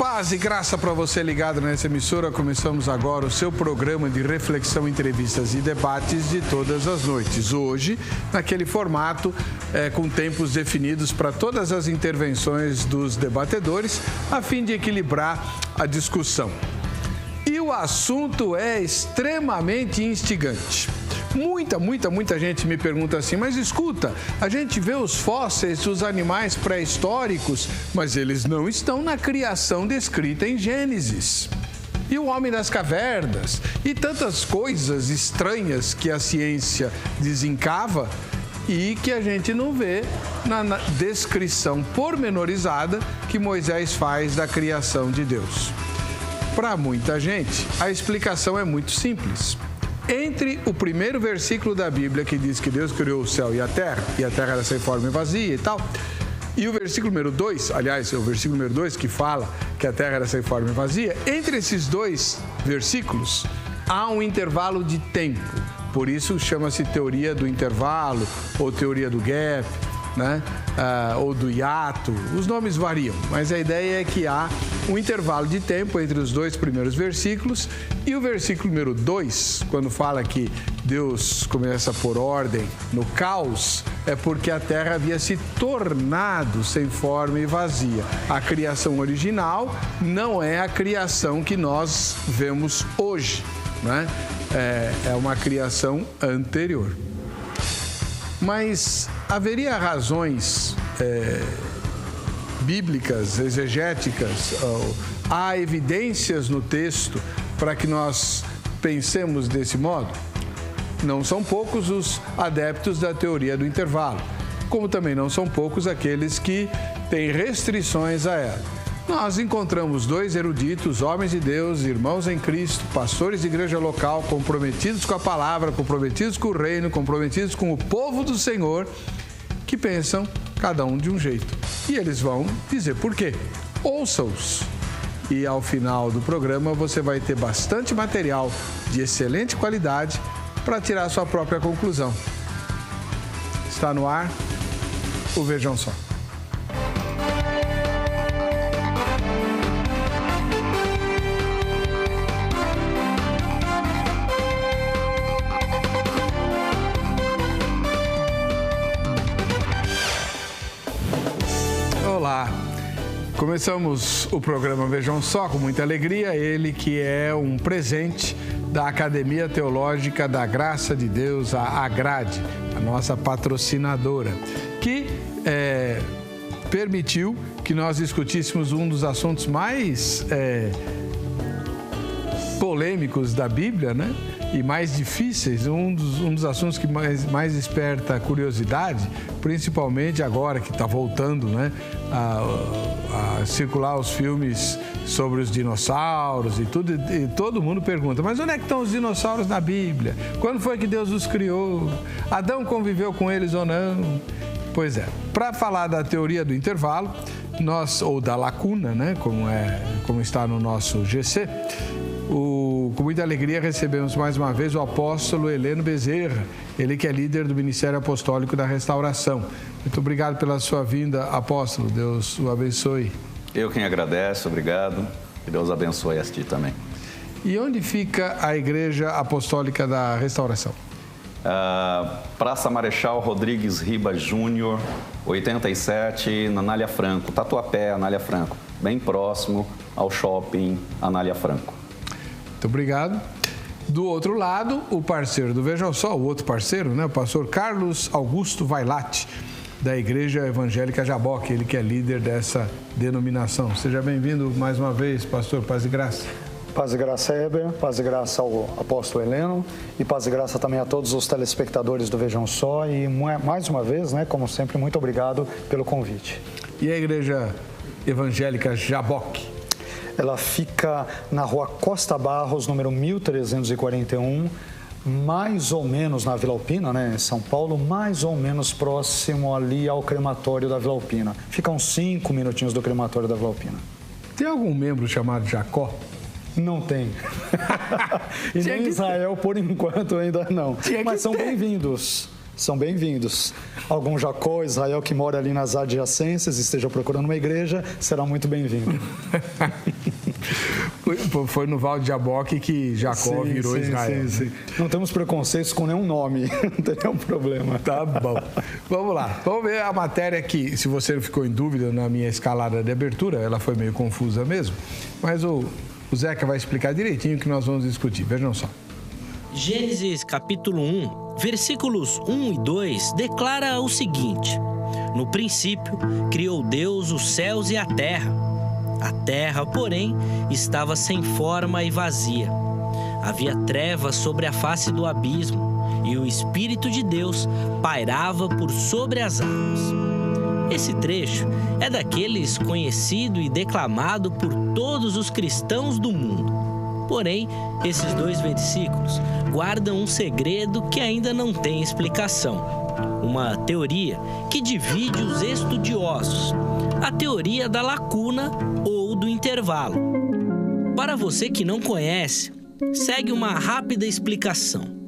Paz e graça para você ligado nessa emissora. Começamos agora o seu programa de reflexão, entrevistas e debates de todas as noites. Hoje, naquele formato, com tempos definidos para todas as intervenções dos debatedores, a fim de equilibrar a discussão. E o assunto é extremamente instigante. Muita gente me pergunta assim, mas escuta, a gente vê os fósseis dos animais pré-históricos, mas eles não estão na criação descrita em Gênesis. E o homem das cavernas, e tantas coisas estranhas que a ciência desencava e que a gente não vê na descrição pormenorizada que Moisés faz da criação de Deus. Para muita gente, a explicação é muito simples. Entre o primeiro versículo da Bíblia, que diz que Deus criou o céu e a terra era sem forma e vazia e tal, e o versículo número 2, aliás, é o versículo número 2 que fala que a terra era sem forma e vazia, entre esses dois versículos há um intervalo de tempo. Por isso chama-se teoria do intervalo ou teoria do gap, né? Ou do hiato, os nomes variam, mas a ideia é que há um intervalo de tempo entre os dois primeiros versículos e o versículo número 2, quando fala que Deus começa a pôr ordem no caos, é porque a terra havia se tornado sem forma e vazia. A criação original não é a criação que nós vemos hoje, né? É uma criação anterior. Mas haveria razões bíblicas, exegéticas, há evidências no texto para que nós pensemos desse modo? Não são poucos os adeptos da teoria do intervalo, como também não são poucos aqueles que têm restrições a ela. Nós encontramos dois eruditos, homens de Deus, irmãos em Cristo, pastores de igreja local, comprometidos com a palavra, comprometidos com o reino, comprometidos com o povo do Senhor, que pensam cada um de um jeito. E eles vão dizer por quê. Ouça-os. E ao final do programa você vai ter bastante material de excelente qualidade para tirar sua própria conclusão. Está no ar o Vejam Só. Olá, começamos o programa Vejam Só com muita alegria, ele que é um presente da Academia Teológica da Graça de Deus, a AGRADE, a nossa patrocinadora, que permitiu que nós discutíssemos um dos assuntos mais polêmicos da Bíblia, né? E mais difíceis, um dos assuntos que mais desperta curiosidade, principalmente agora que está voltando, né, a circular os filmes sobre os dinossauros e tudo, e todo mundo pergunta, mas onde é que estão os dinossauros na Bíblia? Quando foi que Deus os criou? Adão conviveu com eles ou não? Pois é, para falar da teoria do intervalo, ou da lacuna, né, como está no nosso GC, com muita alegria recebemos mais uma vez o apóstolo Heleno Bezerra, ele que é líder do Ministério Apostólico da Restauração. Muito obrigado pela sua vinda, apóstolo. Deus o abençoe. Eu quem agradeço, obrigado. Que Deus abençoe a ti também. E onde fica a Igreja Apostólica da Restauração? Praça Marechal Rodrigues Ribas Júnior, 87, na Anália Franco, Tatuapé, Anália Franco, bem próximo ao shopping Anália Franco. Muito obrigado. Do outro lado, o parceiro do Vejam Só, o outro parceiro, né? O pastor Carlos Augusto Vailate, da Igreja Evangélica Jaboque, ele que é líder dessa denominação. Seja bem-vindo mais uma vez, pastor. Paz e graça. Paz e graça, Heber. Paz e graça ao apóstolo Heleno. E paz e graça também a todos os telespectadores do Vejam Só. E mais uma vez, né, como sempre, muito obrigado pelo convite. E a Igreja Evangélica Jaboque? Ela fica na rua Costa Barros, número 1341, mais ou menos na Vila Alpina, né, em São Paulo, mais ou menos próximo ali ao crematório da Vila Alpina. Fica uns 5 minutinhos do crematório da Vila Alpina. Tem algum membro chamado Jacó? Não tem. E nem Israel, por enquanto, ainda não. Mas são bem-vindos. são bem-vindos. Algum Jacó, Israel que mora ali nas adjacências, esteja procurando uma igreja, será muito bem-vindo. Foi no Val de Jaboque que Jacó virou Israel. Sim. Não temos preconceitos com nenhum nome, não tem nenhum problema. Tá bom. Vamos lá. Vamos ver a matéria aqui. Se você ficou em dúvida na minha escalada de abertura, ela foi meio confusa mesmo, mas o Zeca vai explicar direitinho o que nós vamos discutir. Vejam só. Gênesis capítulo 1, versículos 1 e 2 declara o seguinte: No princípio, criou Deus os céus e a terra. A terra, porém, estava sem forma e vazia. Havia trevas sobre a face do abismo, e o Espírito de Deus pairava por sobre as águas. Esse trecho é daqueles conhecido e declamado por todos os cristãos do mundo. Porém, esses 2 versículos guardam um segredo que ainda não tem explicação. Uma teoria que divide os estudiosos. A teoria da lacuna ou do intervalo. Para você que não conhece, segue uma rápida explicação.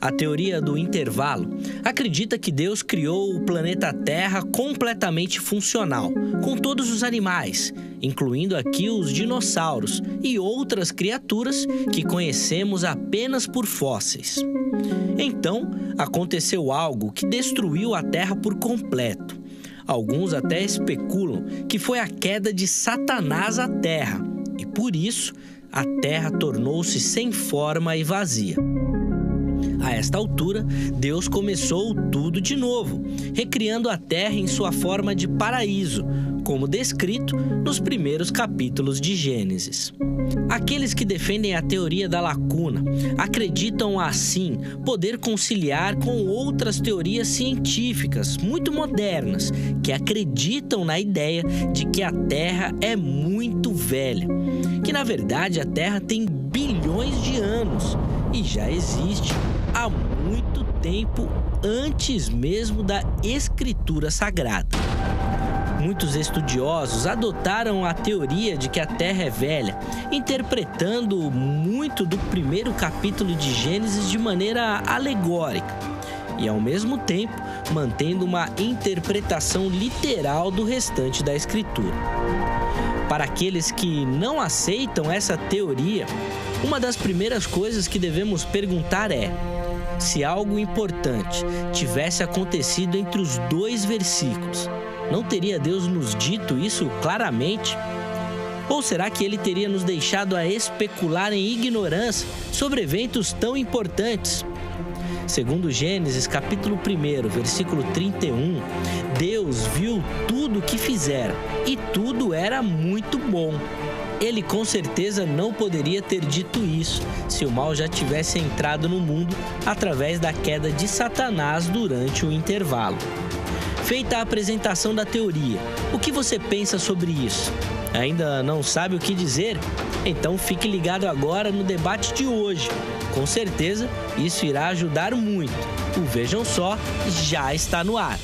A teoria do intervalo acredita que Deus criou o planeta Terra completamente funcional, com todos os animais, incluindo aqui os dinossauros e outras criaturas que conhecemos apenas por fósseis. Então, aconteceu algo que destruiu a Terra por completo. Alguns até especulam que foi a queda de Satanás à Terra, e por isso a Terra tornou-se sem forma e vazia. A esta altura, Deus começou tudo de novo, recriando a Terra em sua forma de paraíso, como descrito nos primeiros capítulos de Gênesis. Aqueles que defendem a teoria da lacuna acreditam, assim, poder conciliar com outras teorias científicas muito modernas que acreditam na ideia de que a Terra é muito velha, que na verdade a Terra tem bilhões de anos e já existe há muito tempo antes mesmo da Escritura Sagrada. Muitos estudiosos adotaram a teoria de que a Terra é velha, interpretando muito do primeiro capítulo de Gênesis de maneira alegórica e, ao mesmo tempo, mantendo uma interpretação literal do restante da Escritura. Para aqueles que não aceitam essa teoria, uma das primeiras coisas que devemos perguntar é: se algo importante tivesse acontecido entre os 2 versículos, não teria Deus nos dito isso claramente? Ou será que Ele teria nos deixado a especular em ignorância sobre eventos tão importantes? Segundo Gênesis capítulo 1, versículo 31, Deus viu tudo o que fizera e tudo era muito bom. Ele com certeza não poderia ter dito isso se o mal já tivesse entrado no mundo através da queda de Satanás durante o intervalo. Feita a apresentação da teoria, o que você pensa sobre isso? Ainda não sabe o que dizer? Então fique ligado agora no debate de hoje. Com certeza, isso irá ajudar muito. O Vejam Só já está no ar.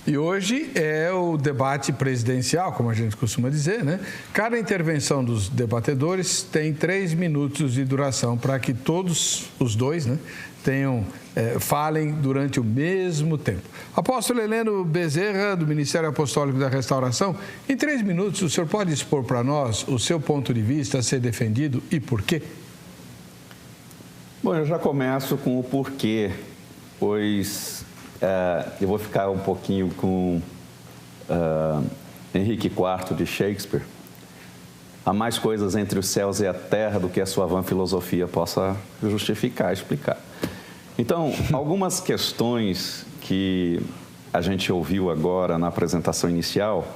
E hoje é o debate presidencial, como a gente costuma dizer, né? Cada intervenção dos debatedores tem 3 minutos de duração para que todos os 2, né, falem durante o mesmo tempo. Apóstolo Heleno Bezerra, do Ministério Apostólico da Restauração, em 3 minutos o senhor pode expor para nós o seu ponto de vista a ser defendido e por quê? Bom, eu já começo com o porquê, pois eu vou ficar um pouquinho com Henrique IV de Shakespeare. Há mais coisas entre os céus e a terra do que a sua vã filosofia possa justificar, explicar. Então, algumas questões que a gente ouviu agora na apresentação inicial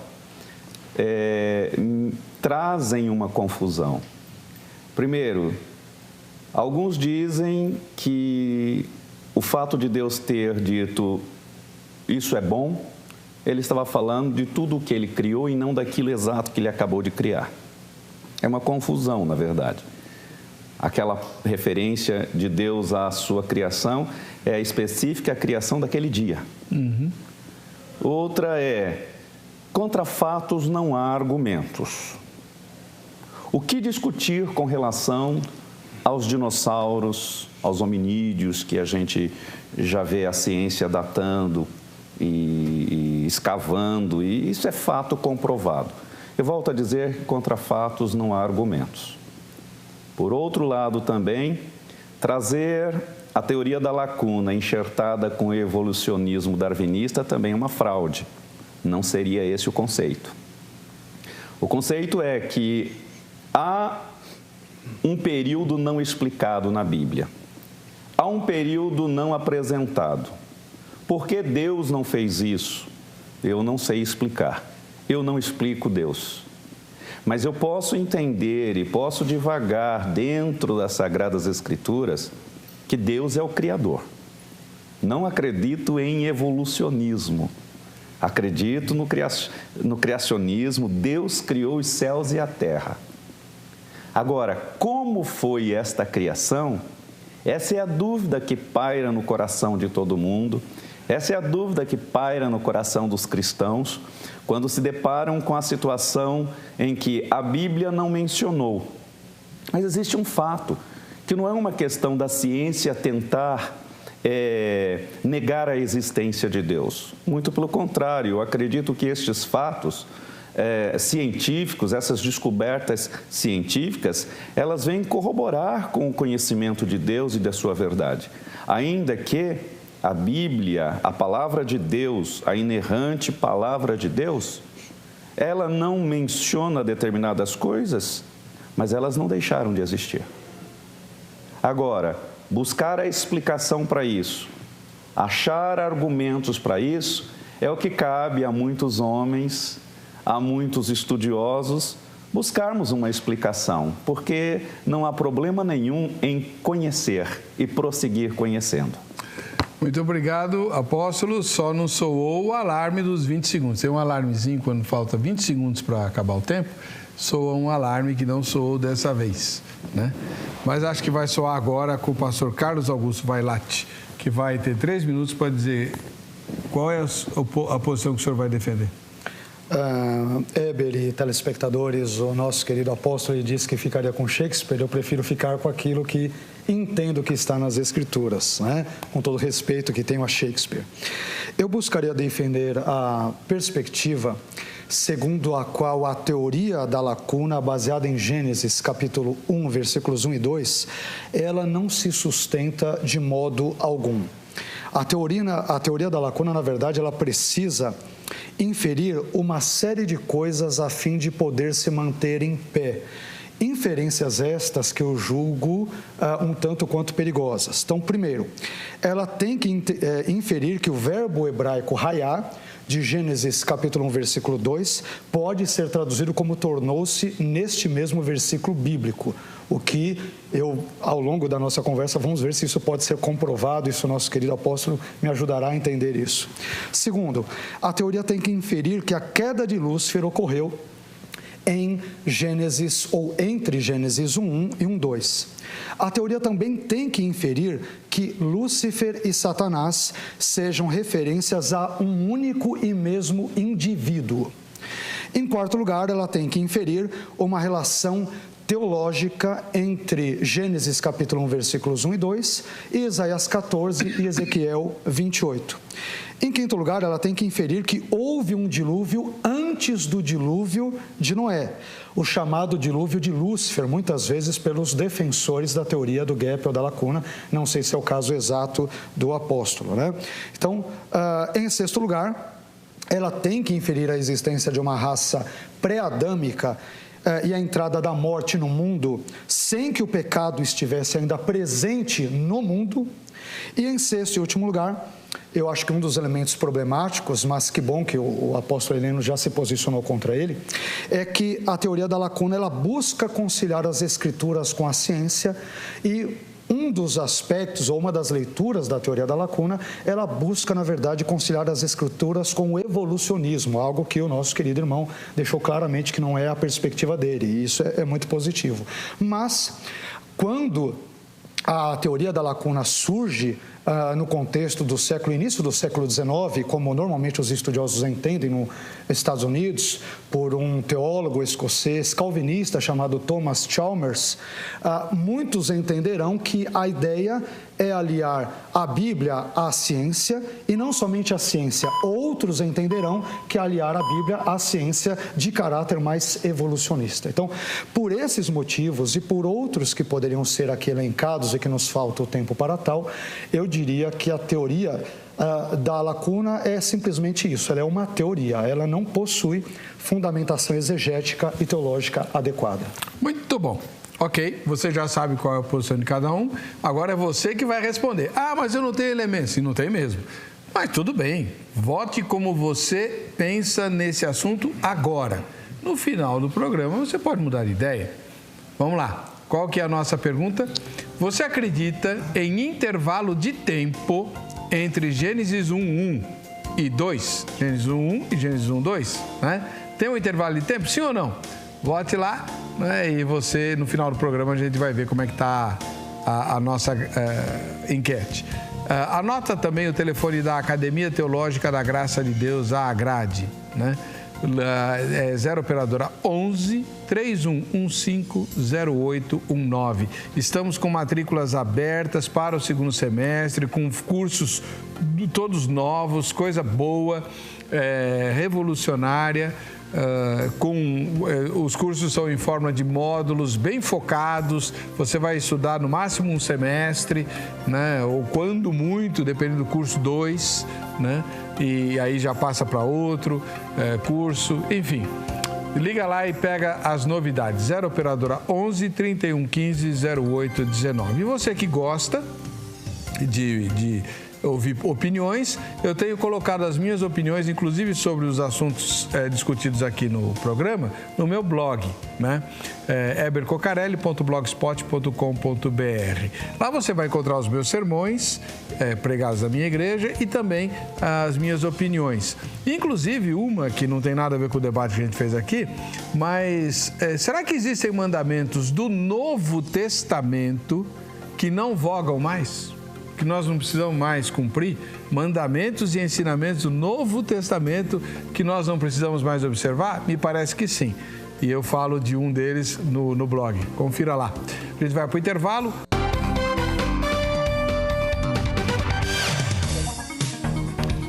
trazem uma confusão. Primeiro, alguns dizem que o fato de Deus ter dito isso é bom, Ele estava falando de tudo o que Ele criou e não daquilo exato que Ele acabou de criar. É uma confusão, na verdade. Aquela referência de Deus à sua criação é específica à criação daquele dia. Uhum. Outra é, contra fatos não há argumentos. O que discutir com relação aos dinossauros, aos hominídeos, que a gente já vê a ciência datando e escavando, e isso é fato comprovado. Eu volto a dizer que contra fatos não há argumentos. Por outro lado também, trazer a teoria da lacuna enxertada com o evolucionismo darwinista também é uma fraude. Não seria esse o conceito. O conceito é que há um período não explicado na Bíblia. Há um período não apresentado. Por que Deus não fez isso? Eu não sei explicar. Eu não explico Deus. Mas eu posso entender e posso divagar dentro das Sagradas Escrituras que Deus é o Criador. Não acredito em evolucionismo. Acredito no criacionismo. Deus criou os céus e a terra. Agora, como foi esta criação? Essa é a dúvida que paira no coração de todo mundo. Essa é a dúvida que paira no coração dos cristãos quando se deparam com a situação em que a Bíblia não mencionou. Mas existe um fato, que não é uma questão da ciência tentar negar a existência de Deus. Muito pelo contrário, eu acredito que estes fatos científicos, essas descobertas científicas, elas vêm corroborar com o conhecimento de Deus e da sua verdade. Ainda que a Bíblia, a palavra de Deus, a inerrante palavra de Deus, ela não menciona determinadas coisas, mas elas não deixaram de existir. Agora, buscar a explicação para isso, achar argumentos para isso, é o que cabe a muitos homens, a muitos estudiosos, buscarmos uma explicação, porque não há problema nenhum em conhecer e prosseguir conhecendo. Muito obrigado, apóstolo. Só não soou o alarme dos 20 segundos. Tem um alarmezinho quando falta 20 segundos para acabar o tempo, soa um alarme que não soou dessa vez, né? Mas acho que vai soar agora com o pastor Carlos Augusto Vailate, que vai ter 3 minutos para dizer qual é a posição que o senhor vai defender. Heber e telespectadores, o nosso querido apóstolo disse que ficaria com Shakespeare. Eu prefiro ficar com aquilo que entendo que está nas Escrituras, né? Com todo o respeito que tenho a Shakespeare. Eu buscaria defender a perspectiva segundo a qual a teoria da lacuna, baseada em Gênesis capítulo 1, versículos 1 e 2, ela não se sustenta de modo algum. A teoria da lacuna, na verdade, ela precisa inferir uma série de coisas a fim de poder se manter em pé. Inferências estas que eu julgo um tanto quanto perigosas. Então, primeiro, ela tem que inferir que o verbo hebraico hayá, de Gênesis capítulo 1, versículo 2, pode ser traduzido como tornou-se neste mesmo versículo bíblico. O que ao longo da nossa conversa, vamos ver se isso pode ser comprovado, isso o nosso querido apóstolo me ajudará a entender isso. Segundo, a teoria tem que inferir que a queda de Lúcifer ocorreu em Gênesis ou entre Gênesis 1:1 e 1:2. A teoria também tem que inferir que Lúcifer e Satanás sejam referências a um único e mesmo indivíduo. Em quarto lugar, ela tem que inferir uma relação teológica entre Gênesis capítulo 1, versículos 1 e 2, e Isaías 14 e Ezequiel 28. Em quinto lugar, ela tem que inferir que houve um dilúvio antes do dilúvio de Noé, o chamado dilúvio de Lúcifer, muitas vezes pelos defensores da teoria do gap ou da lacuna, não sei se é o caso exato do apóstolo, né? Então, em sexto lugar, ela tem que inferir a existência de uma raça pré-adâmica e a entrada da morte no mundo sem que o pecado estivesse ainda presente no mundo. E em sexto e último lugar, eu acho que um dos elementos problemáticos, mas que bom que o apóstolo Heleno já se posicionou contra ele, é que a teoria da lacuna, ela busca conciliar as escrituras com a ciência, e um dos aspectos, ou uma das leituras da teoria da lacuna, ela busca, na verdade, conciliar as escrituras com o evolucionismo, algo que o nosso querido irmão deixou claramente que não é a perspectiva dele, e isso é muito positivo. Mas, quando a teoria da lacuna surge no contexto do início do século XIX, como normalmente os estudiosos entendem nos Estados Unidos, por um teólogo escocês calvinista chamado Thomas Chalmers, muitos entenderão que a ideia é aliar a Bíblia à ciência, e não somente à ciência. Outros entenderão que é aliar a Bíblia à ciência de caráter mais evolucionista. Então, por esses motivos e por outros que poderiam ser aqui elencados e que nos falta o tempo para tal, eu diria que a teoria da lacuna é simplesmente isso, ela é uma teoria, ela não possui fundamentação exegética e teológica adequada. Muito bom. Ok, você já sabe qual é a posição de cada um, agora é você que vai responder. Mas eu não tenho elementos. E não tem mesmo. Mas tudo bem, vote como você pensa nesse assunto agora. No final do programa você pode mudar de ideia. Vamos lá, qual que é a nossa pergunta? Você acredita em intervalo de tempo entre Gênesis 1:1 e 2? Gênesis 1:1 e Gênesis 1:2, né? Tem um intervalo de tempo, sim ou não? Vote lá, né? E você, no final do programa, a gente vai ver como é que está a nossa enquete. Anota também o telefone da Academia Teológica da Graça de Deus, a AGRADE, né? 0 operadora 11 3115 0819. Estamos com matrículas abertas para o segundo semestre, com cursos todos novos, coisa boa, revolucionária. Os cursos são em forma de módulos bem focados. Você vai estudar no máximo um semestre, né? Ou quando muito, dependendo do curso, 2, né? E aí já passa para outro curso, enfim. Liga lá e pega as novidades. 0 operadora 11 3115 0819. E você que gosta de ouvir opiniões, eu tenho colocado as minhas opiniões, inclusive sobre os assuntos discutidos aqui no programa, no meu blog, né? ebercocarelli.blogspot.com.br. Lá você vai encontrar os meus sermões pregados na minha igreja e também as minhas opiniões. Inclusive uma que não tem nada a ver com o debate que a gente fez aqui, mas será que existem mandamentos do Novo Testamento que não vogam mais? Que nós não precisamos mais cumprir? Mandamentos e ensinamentos do Novo Testamento que nós não precisamos mais observar? Me parece que sim. E eu falo de um deles no blog. Confira lá. A gente vai para o intervalo.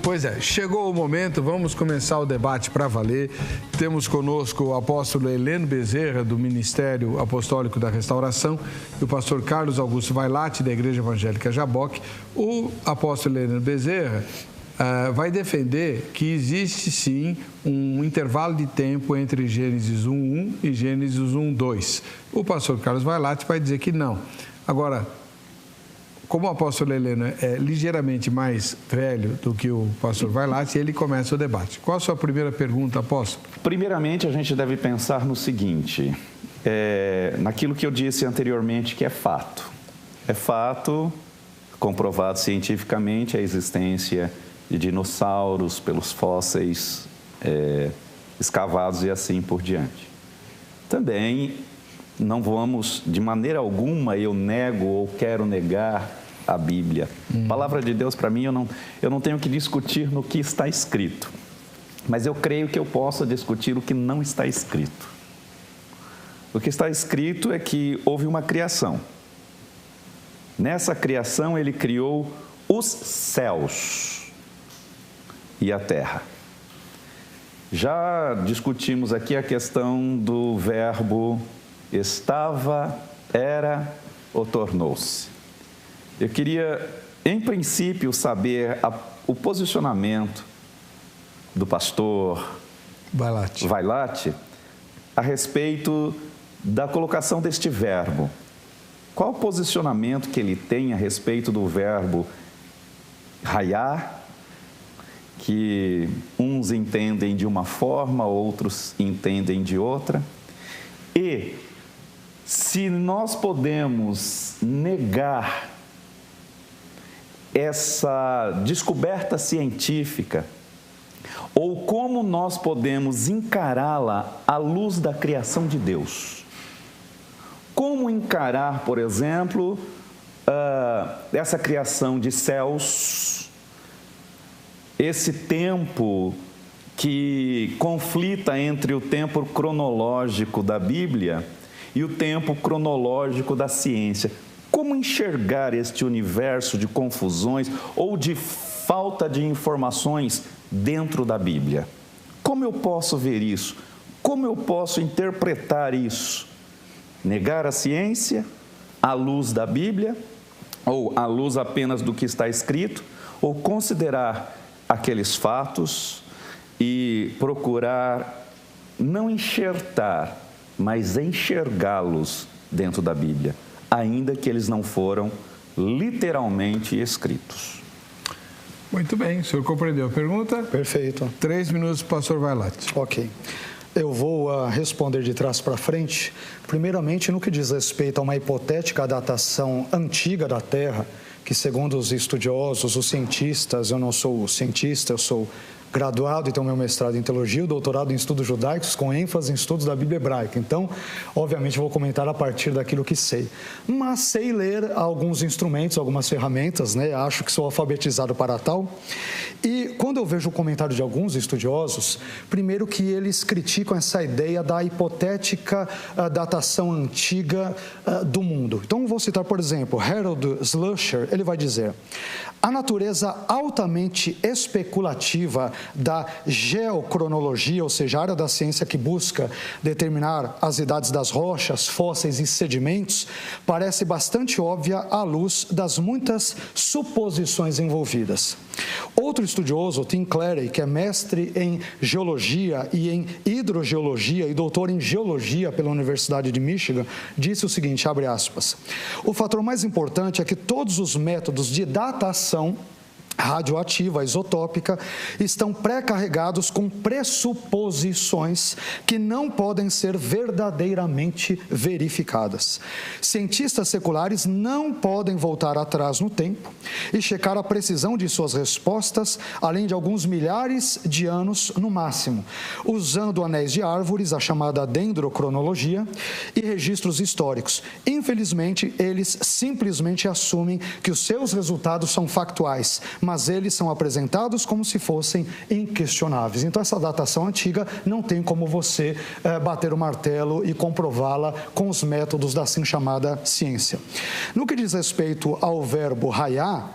Pois é, chegou o momento, vamos começar o debate para valer. Temos conosco o apóstolo Heleno Bezerra, do Ministério Apostólico da Restauração, e o pastor Carlos Augusto Vailate, da Igreja Evangélica Jaboque. O apóstolo Heleno Bezerra vai defender que existe sim um intervalo de tempo entre Gênesis 1:1 e Gênesis 1:2. O pastor Carlos Vailate vai dizer que não. Agora, como o apóstolo Heleno é ligeiramente mais velho do que o pastor Vailate, ele começa o debate. Qual a sua primeira pergunta, apóstolo? Primeiramente, a gente deve pensar no seguinte, naquilo que eu disse anteriormente, que é fato. É fato, comprovado cientificamente, a existência de dinossauros pelos fósseis escavados e assim por diante. Também não vamos, de maneira alguma, eu nego ou quero negar a Bíblia. A palavra de Deus, para mim, eu não tenho que discutir no que está escrito. Mas eu creio que eu possa discutir o que não está escrito. O que está escrito é que houve uma criação. Nessa criação, ele criou os céus e a terra. Já discutimos aqui a questão do verbo estava, era ou tornou-se. Eu queria, em princípio, saber o posicionamento do pastor Vailate a respeito da colocação deste verbo. Qual o posicionamento que ele tem a respeito do verbo raiar, que uns entendem de uma forma, outros entendem de outra, e se nós podemos negar essa descoberta científica, ou como nós podemos encará-la à luz da criação de Deus. Como encarar, por exemplo, essa criação de céus, esse tempo que conflita entre o tempo cronológico da Bíblia e o tempo cronológico da ciência. Como enxergar este universo de confusões ou de falta de informações dentro da Bíblia? Como eu posso ver isso? Como eu posso interpretar isso? Negar a ciência à luz da Bíblia, ou à luz apenas do que está escrito, ou considerar aqueles fatos e procurar não enxertar, mas enxergá-los dentro da Bíblia, ainda que eles não foram literalmente escritos. Muito bem, o senhor compreendeu a pergunta? Perfeito. 3 minutos, pastor Vailate. Ok. Eu vou responder de trás para frente. Primeiramente, no que diz respeito a uma hipotética datação antiga da Terra, que segundo os estudiosos, os cientistas, eu não sou cientista, eu sou graduado e tenho meu mestrado em teologia, o doutorado em estudos judaicos com ênfase em estudos da Bíblia hebraica. Então, obviamente, vou comentar a partir daquilo que sei. Mas sei ler alguns instrumentos, algumas ferramentas, né? Acho que sou alfabetizado para tal. E quando eu vejo o comentário de alguns estudiosos, primeiro que eles criticam essa ideia da hipotética datação antiga do mundo. Então, vou citar, por exemplo, Harold Schlechter, ele vai dizer: a natureza altamente especulativa da geocronologia, ou seja, a área da ciência que busca determinar as idades das rochas, fósseis e sedimentos, parece bastante óbvia à luz das muitas suposições envolvidas. Outro estudioso, Tim Clarey, que é mestre em geologia e em hidrogeologia e doutor em geologia pela Universidade de Michigan, disse o seguinte, abre aspas: o fator mais importante é que todos os métodos de datação radioativa, isotópica, estão pré-carregados com pressuposições que não podem ser verdadeiramente verificadas. Cientistas seculares não podem voltar atrás no tempo e checar a precisão de suas respostas, além de alguns milhares de anos no máximo, usando anéis de árvores, a chamada dendrocronologia, e registros históricos. Infelizmente, eles simplesmente assumem que os seus resultados são factuais, mas eles são apresentados como se fossem inquestionáveis. Então, essa datação antiga não tem como você bater o martelo e comprová-la com os métodos da assim chamada ciência. No que diz respeito ao verbo hayá,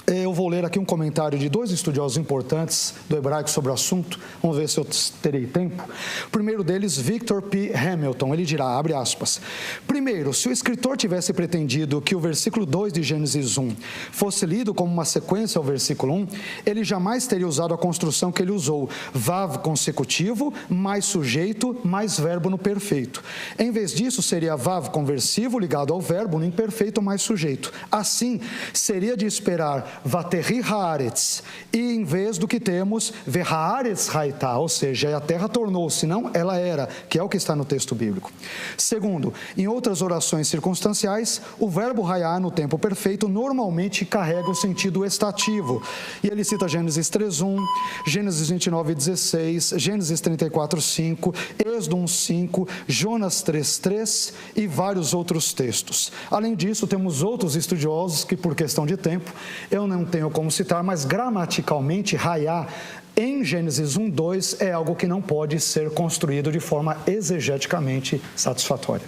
eu vou ler aqui um comentário de 2 estudiosos importantes do hebraico sobre o assunto. Vamos ver se eu terei tempo. O primeiro deles, Victor P. Hamilton, ele dirá, abre aspas: primeiro, se o escritor tivesse pretendido que o versículo 2 de Gênesis 1 fosse lido como uma sequência ao versículo 1, ele jamais teria usado a construção que ele usou, vav consecutivo, mais sujeito, mais verbo no perfeito. Em vez disso, seria vav conversivo ligado ao verbo no imperfeito mais sujeito. Assim, seria de esperar Vaterri haaretz, e em vez do que temos, Vehaaretz haitá, ou seja, a terra tornou-se, não ela era, que é o que está no texto bíblico. Segundo, em outras orações circunstanciais, o verbo hayá no tempo perfeito normalmente carrega o sentido estativo. E ele cita Gênesis 3:1, Gênesis 29:16, Gênesis 34:5, Êxodo 1:5, Jonas 3:3 e vários outros textos. Além disso, temos outros estudiosos que, por questão de tempo, eu não tenho como citar, mas gramaticalmente, hayá em Gênesis 1:2 é algo que não pode ser construído de forma exegeticamente satisfatória.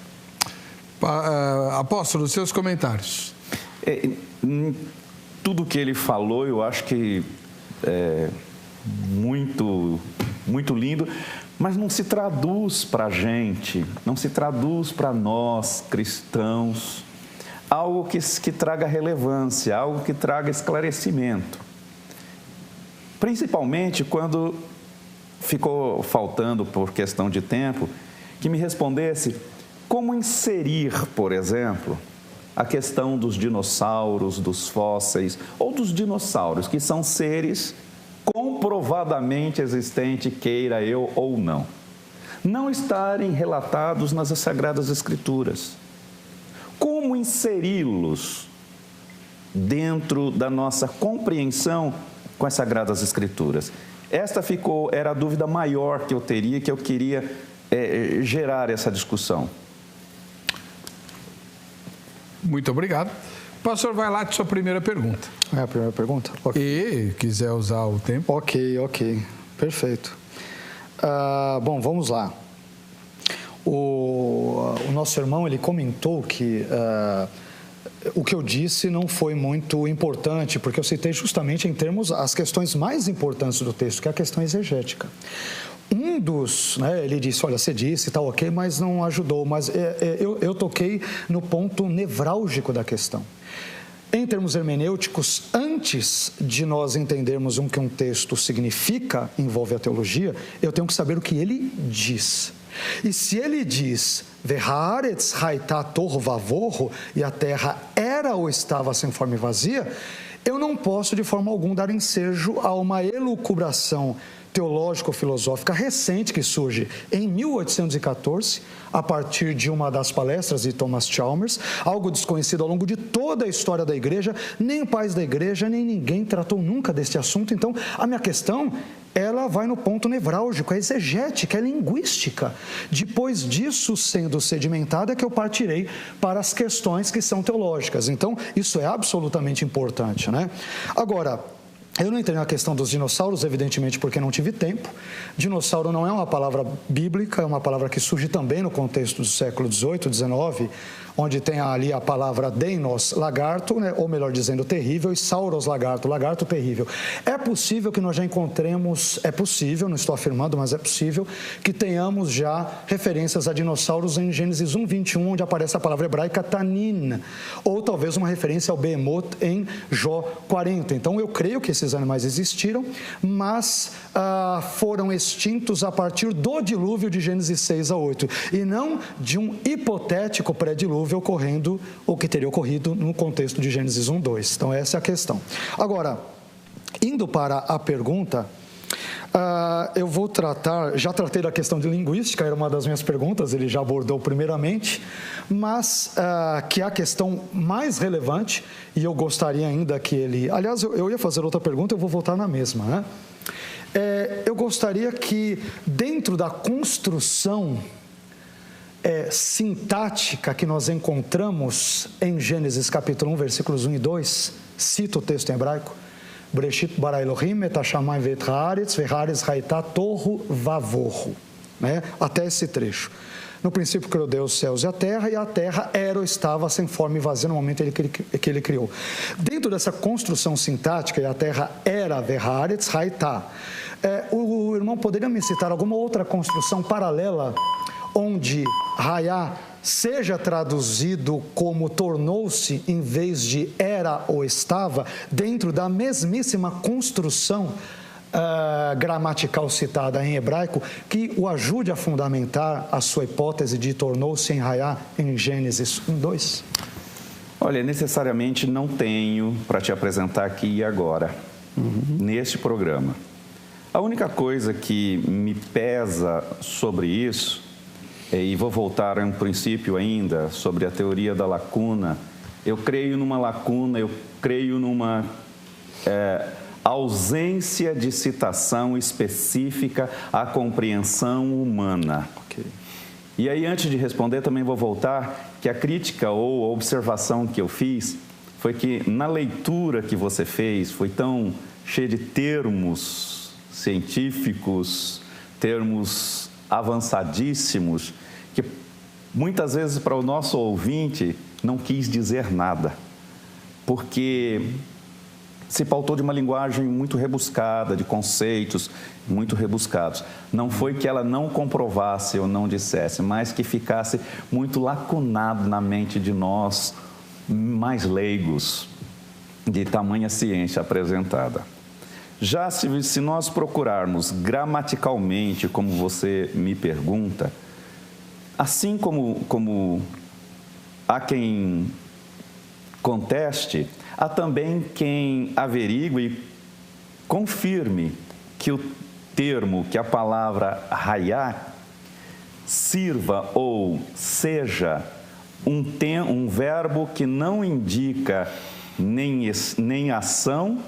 Apóstolo, seus comentários. Tudo que ele falou, eu acho que é muito, muito lindo, mas não se traduz para a gente, não se traduz para nós, cristãos, algo que traga relevância, algo que traga esclarecimento. Principalmente quando ficou faltando, por questão de tempo, que me respondesse como inserir, por exemplo, a questão dos dinossauros, dos fósseis, ou dos dinossauros, que são seres comprovadamente existentes, queira eu ou não, não estarem relatados nas Sagradas Escrituras. Como inseri-los dentro da nossa compreensão com as Sagradas Escrituras? Esta era a dúvida maior que eu teria, que eu queria gerar essa discussão. Muito obrigado. Pastor, vai lá de sua primeira pergunta. É a primeira pergunta? Okay. E quiser usar o tempo. Ok. Perfeito. Bom, vamos lá. O nosso irmão, ele comentou que o que eu disse não foi muito importante, porque eu citei justamente em termos as questões mais importantes do texto, que é a questão exegética. Ele disse, olha, você disse, tá ok, mas não ajudou. Mas eu toquei no ponto nevrálgico da questão. Em termos hermenêuticos, antes de nós entendermos o que um texto significa, envolve a teologia, eu tenho que saber o que ele diz. E se ele diz, Vehaaretz haitá tohu vavohu, e a terra era ou estava sem forma e vazia, eu não posso de forma alguma dar ensejo a uma elucubração teológico-filosófica recente que surge em 1814, a partir de uma das palestras de Thomas Chalmers, algo desconhecido ao longo de toda a história da igreja, nem pais da igreja, nem ninguém tratou nunca deste assunto. Então, a minha questão, ela vai no ponto nevrálgico, é exegética, é linguística. Depois disso sendo sedimentada, é que eu partirei para as questões que são teológicas. Então, isso é absolutamente importante, né? Agora, eu não entrei na questão dos dinossauros, evidentemente, porque não tive tempo. Dinossauro não é uma palavra bíblica, é uma palavra que surge também no contexto do século XVIII, XIX, onde tem ali a palavra deinos, lagarto, né? Ou melhor dizendo, terrível, e sauros, lagarto, lagarto terrível. É possível que nós já encontremos, não estou afirmando, mas é possível que tenhamos já referências a dinossauros em Gênesis 1:21, onde aparece a palavra hebraica tanin, ou talvez uma referência ao behemoth em Jó 40. Então, eu creio que esses animais existiram, mas foram extintos a partir do dilúvio de Gênesis 6-8, e não de um hipotético pré-dilúvio ocorrendo, o que teria ocorrido no contexto de Gênesis 1:2. Então, essa é a questão. Agora, indo para a pergunta, eu vou já tratei da questão de linguística, era uma das minhas perguntas, ele já abordou primeiramente, mas que é a questão mais relevante, e eu gostaria ainda que ele... Aliás, eu ia fazer outra pergunta, eu vou voltar na mesma, né? Eu gostaria que, dentro da construção sintática que nós encontramos em Gênesis capítulo 1, versículos 1 e 2, cito o texto em hebraico, Bereshit bara Elohim et hashamayim ve'et haaretz ve'haaretz haitá tohu vavohu, né? Até esse trecho. No princípio criou Deus os céus e a terra era ou estava sem forma e vazia no momento que ele criou. Dentro dessa construção sintática, e a terra era ve'haaretz haitá, o irmão poderia me citar alguma outra construção paralela onde Hayá seja traduzido como tornou-se, em vez de era ou estava, dentro da mesmíssima construção gramatical citada em hebraico, que o ajude a fundamentar a sua hipótese de tornou-se em Hayá em Gênesis 1:2? Olha, necessariamente não tenho para te apresentar aqui e agora, neste programa. A única coisa que me pesa sobre isso, e vou voltar a um princípio ainda sobre a teoria da lacuna. Eu creio numa lacuna, eu creio numa ausência de citação específica à compreensão humana. Okay. E aí, antes de responder, também vou voltar que a crítica ou a observação que eu fiz foi que na leitura que você fez foi tão cheia de termos científicos, termos avançadíssimos, que muitas vezes para o nosso ouvinte não quis dizer nada, porque se pautou de uma linguagem muito rebuscada, de conceitos muito rebuscados. Não foi que ela não comprovasse ou não dissesse, mas que ficasse muito lacunado na mente de nós, mais leigos, de tamanha ciência apresentada. Já se nós procurarmos gramaticalmente, como você me pergunta, assim como há quem conteste, há também quem averigue e confirme que o termo, que a palavra Hayá sirva ou seja um verbo que não indica nem ação,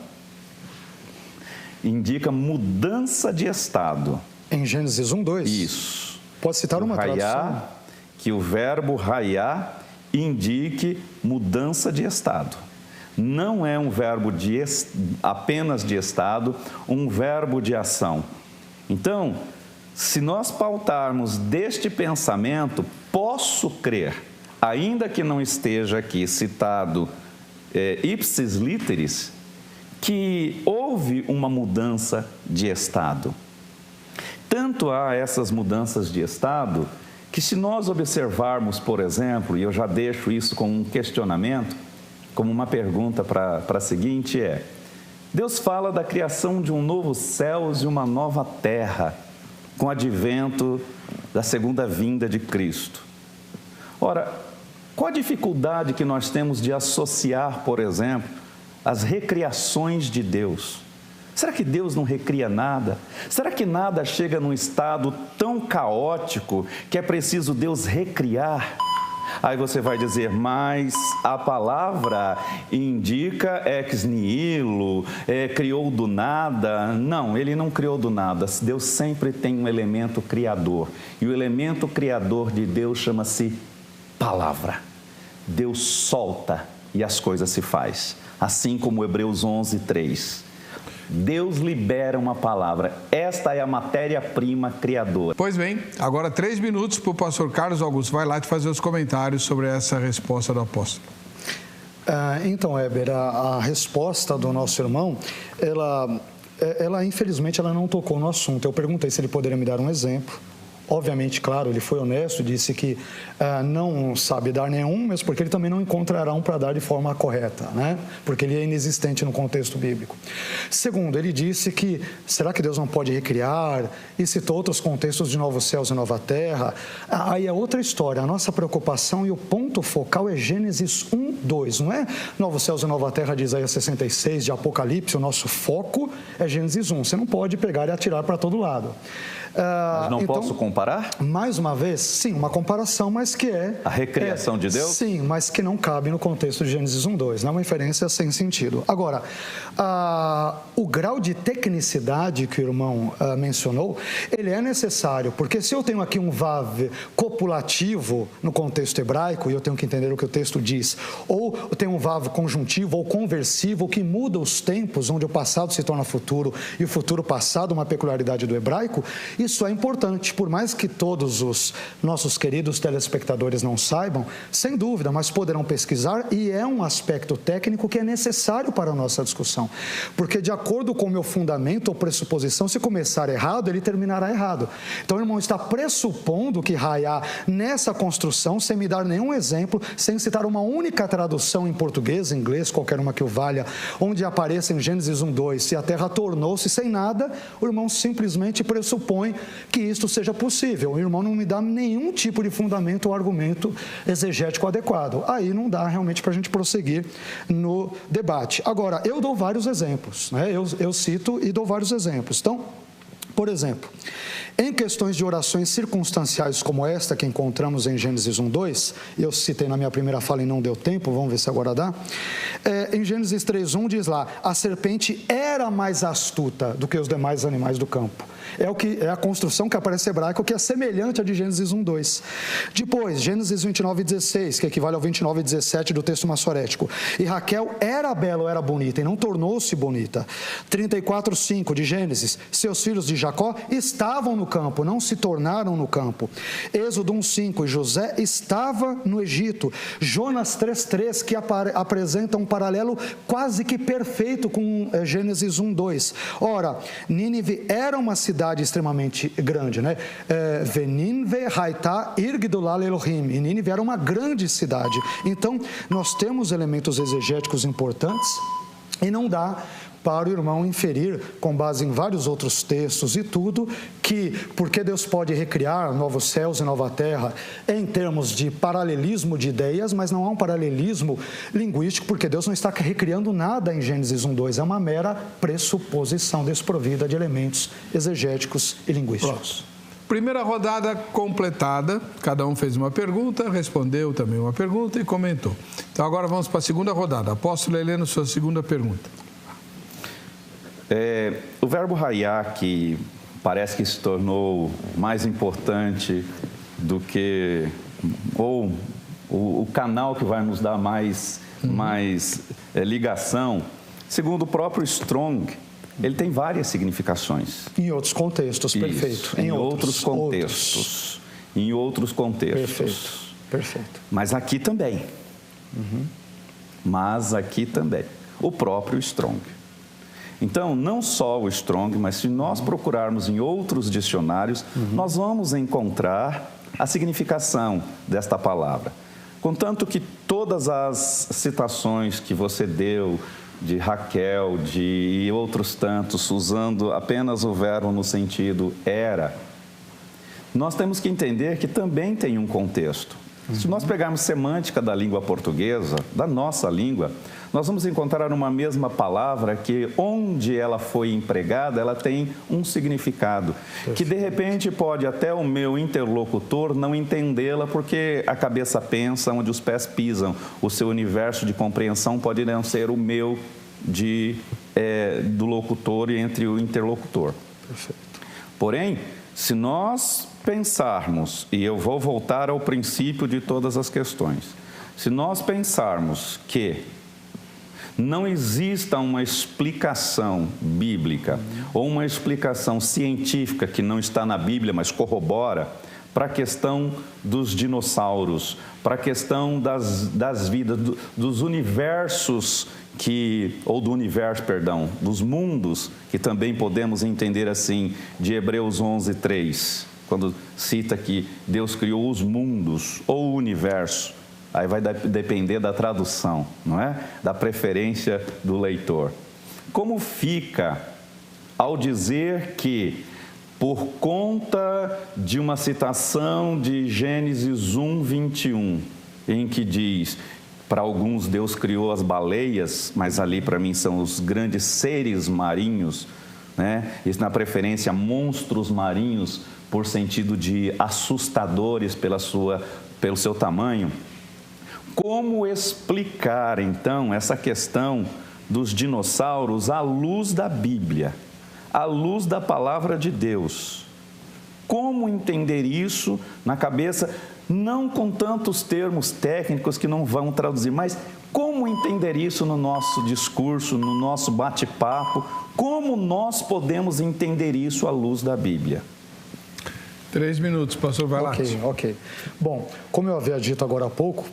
indica mudança de estado. Em Gênesis 1:2? Isso. Pode citar uma tradução? Que o verbo Hayá indique mudança de estado. Não é um verbo apenas de estado, um verbo de ação. Então, se nós pautarmos deste pensamento, posso crer, ainda que não esteja aqui citado ipsis literis, que houve uma mudança de estado. Tanto há essas mudanças de estado que, se nós observarmos, por exemplo, e eu já deixo isso como um questionamento, como uma pergunta para a seguinte Deus fala da criação de um novo céus e uma nova terra, com o advento da segunda vinda de Cristo. Ora, qual a dificuldade que nós temos de associar, por exemplo, as recriações de Deus? Será que Deus não recria nada? Será que nada chega num estado tão caótico que é preciso Deus recriar? Aí você vai dizer, mas a palavra indica ex nihilo, criou do nada. Não, ele não criou do nada. Deus sempre tem um elemento criador. E o elemento criador de Deus chama-se palavra. Deus solta e as coisas se faz. Assim como Hebreus 11:3. Deus libera uma palavra. Esta é a matéria-prima criadora. Pois bem, agora 3 minutos para o pastor Carlos Augusto Vailate fazer os comentários sobre essa resposta do apóstolo. Então, Heber, a resposta do nosso irmão, ela infelizmente ela não tocou no assunto. Eu perguntei se ele poderia me dar um exemplo. Obviamente, claro, ele foi honesto, disse que não sabe dar nenhum, mas porque ele também não encontrará um para dar de forma correta, né? Porque ele é inexistente no contexto bíblico. Segundo, ele disse que, será que Deus não pode recriar? E citou outros contextos de novos céus e nova terra. Aí é outra história. A nossa preocupação e o ponto focal é Gênesis 1:2, não é novos céus e nova terra de Isaías 66, de Apocalipse. O nosso foco é Gênesis 1. Você não pode pegar e atirar para todo lado. Mas não posso comparar? Mais uma vez, sim, uma comparação, mas que é... A recriação de Deus? Sim, mas que não cabe no contexto de Gênesis 1:2, não é uma inferência sem sentido. Agora, o grau de tecnicidade que o irmão mencionou, ele é necessário, porque se eu tenho aqui um vav copulativo no contexto hebraico, e eu tenho que entender o que o texto diz, ou eu tenho um vav conjuntivo ou conversivo, que muda os tempos, onde o passado se torna futuro e o futuro passado, uma peculiaridade do hebraico, isso é importante, por mais que todos os nossos queridos telespectadores não saibam, sem dúvida, mas poderão pesquisar, e é um aspecto técnico que é necessário para a nossa discussão, porque de acordo com o meu fundamento ou pressuposição, se começar errado, ele terminará errado. Então o irmão está pressupondo que Raiá, nessa construção, sem me dar nenhum exemplo, sem citar uma única tradução em português, inglês, qualquer uma que o valha, onde apareça em Gênesis 1:2, se a terra tornou-se sem nada, o irmão simplesmente pressupõe que isto seja possível. O irmão não me dá nenhum tipo de fundamento ou argumento exegético adequado. Aí não dá realmente para a gente prosseguir no debate. Agora, eu dou vários exemplos, né? Eu cito e dou vários exemplos. Então, por exemplo, em questões de orações circunstanciais como esta que encontramos em Gênesis 1:2, eu citei na minha primeira fala e não deu tempo, vamos ver se agora dá. Em Gênesis 3:1 diz lá, a serpente era mais astuta do que os demais animais do campo. É a construção que aparece em hebraico, que é semelhante à de Gênesis 1:2. Depois, Gênesis 29:16, que equivale ao 29:17 do texto massorético. E Raquel era bela ou era bonita, e não tornou-se bonita. 34:5 de Gênesis, seus filhos de Jacó estavam no campo, não se tornaram no campo. Êxodo 1:5, José estava no Egito. Jonas 3:3, que apresenta um paralelo quase que perfeito com Gênesis 1:2. Ora, Nínive era uma cidade extremamente grande, né? Veninve haita irgdulal Elohim. E Nínive era uma grande cidade. Então, nós temos elementos exegéticos importantes e não dá para o irmão inferir, com base em vários outros textos e tudo, que porque Deus pode recriar novos céus e nova terra em termos de paralelismo de ideias, mas não há um paralelismo linguístico, porque Deus não está recriando nada em Gênesis 1:2, é uma mera pressuposição desprovida de elementos exegéticos e linguísticos. Primeira rodada completada, cada um fez uma pergunta, respondeu também uma pergunta e comentou. Então agora vamos para a segunda rodada. Apóstolo Heleno, sua segunda pergunta. O verbo raiá, que parece que se tornou mais importante do que, ou o canal que vai nos dar mais ligação. Segundo o próprio Strong, ele tem várias significações. Em outros contextos, Isso, perfeito. Em outros contextos. Em outros contextos. Perfeito. Mas aqui também. O próprio Strong. Então, não só o Strong, mas se nós procurarmos em outros dicionários, nós vamos encontrar a significação desta palavra. Contanto que todas as citações que você deu de Raquel, e outros tantos, usando apenas o verbo no sentido era, nós temos que entender que também tem um contexto. Se nós pegarmos semântica da língua portuguesa, da nossa língua, nós vamos encontrar uma mesma palavra que, onde ela foi empregada, ela tem um significado. Que, de repente, pode até o meu interlocutor não entendê-la porque a cabeça pensa onde os pés pisam. O seu universo de compreensão pode não ser o meu do locutor e entre o interlocutor. Perfeito. Porém, se nós pensarmos, e eu vou voltar ao princípio de todas as questões, se nós pensarmos que não exista uma explicação bíblica ou uma explicação científica que não está na Bíblia, mas corrobora, para a questão dos dinossauros, para a questão das vidas, dos universos dos mundos, que também podemos entender assim, de Hebreus 11:3, quando cita que Deus criou os mundos ou o universo. Aí vai depender da tradução, não é? Da preferência do leitor. Como fica ao dizer que, por conta de uma citação de Gênesis 1:21, em que diz, para alguns Deus criou as baleias, mas ali para mim são os grandes seres marinhos, né? Isso na preferência monstros marinhos, por sentido de assustadores pelo seu tamanho. Como explicar, então, essa questão dos dinossauros à luz da Bíblia, à luz da palavra de Deus? Como entender isso na cabeça, não com tantos termos técnicos que não vão traduzir, mas como entender isso no nosso discurso, no nosso bate-papo? Como nós podemos entender isso à luz da Bíblia? 3 minutos, pastor, vai lá. Ok. Bom, como eu havia dito agora há pouco,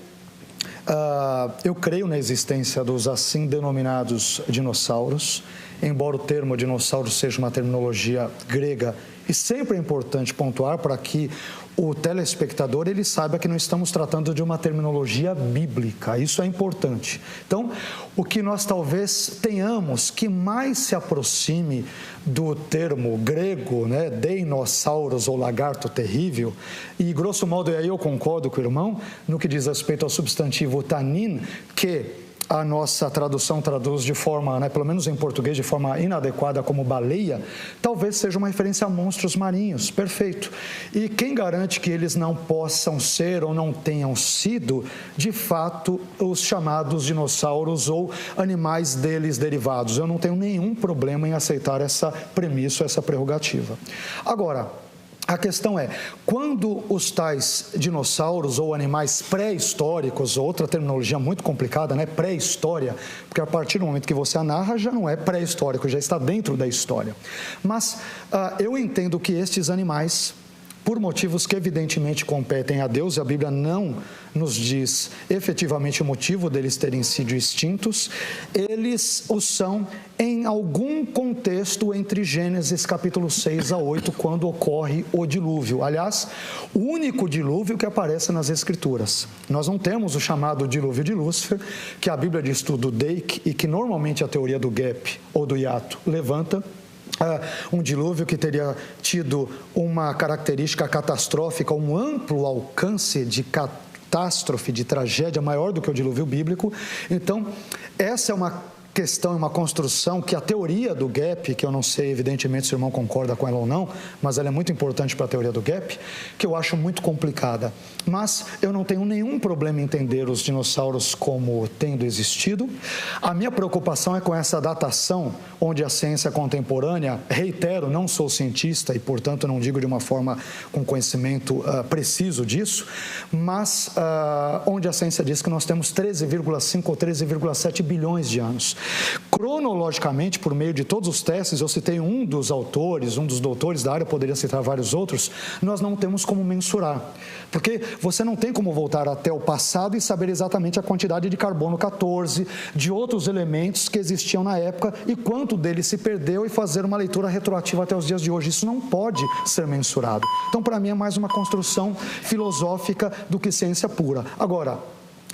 eu creio na existência dos assim denominados dinossauros, embora o termo dinossauro seja uma terminologia grega, e sempre é importante pontuar para que o telespectador ele saiba que não estamos tratando de uma terminologia bíblica, isso é importante. Então, o que nós talvez tenhamos que mais se aproxime do termo grego, né, deinossauros ou lagarto terrível, e grosso modo, e aí eu concordo com o irmão, no que diz respeito ao substantivo tanin, que a nossa tradução traduz de forma, né, pelo menos em português, de forma inadequada como baleia, talvez seja uma referência a monstros marinhos, perfeito. E quem garante que eles não possam ser ou não tenham sido, de fato, os chamados dinossauros ou animais deles derivados? Eu não tenho nenhum problema em aceitar essa premissa, essa prerrogativa. Agora, a questão é, quando os tais dinossauros ou animais pré-históricos, outra terminologia muito complicada, né? Pré-história, porque a partir do momento que você a narra, já não é pré-histórico, já está dentro da história. Mas eu entendo que estes animais, por motivos que evidentemente competem a Deus, e a Bíblia não nos diz efetivamente o motivo deles terem sido extintos, eles o são em algum contexto entre Gênesis capítulo 6 a 8, quando ocorre o dilúvio. Aliás, o único dilúvio que aparece nas Escrituras. Nós não temos o chamado dilúvio de Lúcifer, que a Bíblia diz tudo Dake, e que normalmente a teoria do gap ou do hiato levanta. Um dilúvio que teria tido uma característica catastrófica, um amplo alcance de catástrofe, de tragédia maior do que o dilúvio bíblico. Então, essa é uma questão, uma construção que a teoria do gap, que eu não sei evidentemente se o irmão concorda com ela ou não, mas ela é muito importante para a teoria do gap, que eu acho muito complicada. Mas eu não tenho nenhum problema em entender os dinossauros como tendo existido. A minha preocupação é com essa datação, onde a ciência contemporânea, reitero, não sou cientista e, portanto, não digo de uma forma com conhecimento preciso disso, mas onde a ciência diz que nós temos 13,5 ou 13,7 bilhões de anos. Cronologicamente, por meio de todos os testes, eu citei um dos autores, um dos doutores da área, eu poderia citar vários outros, nós não temos como mensurar, porque você não tem como voltar até o passado e saber exatamente a quantidade de carbono 14, de outros elementos que existiam na época e quanto dele se perdeu e fazer uma leitura retroativa até os dias de hoje. Isso não pode ser mensurado. Então, para mim, é mais uma construção filosófica do que ciência pura. Agora,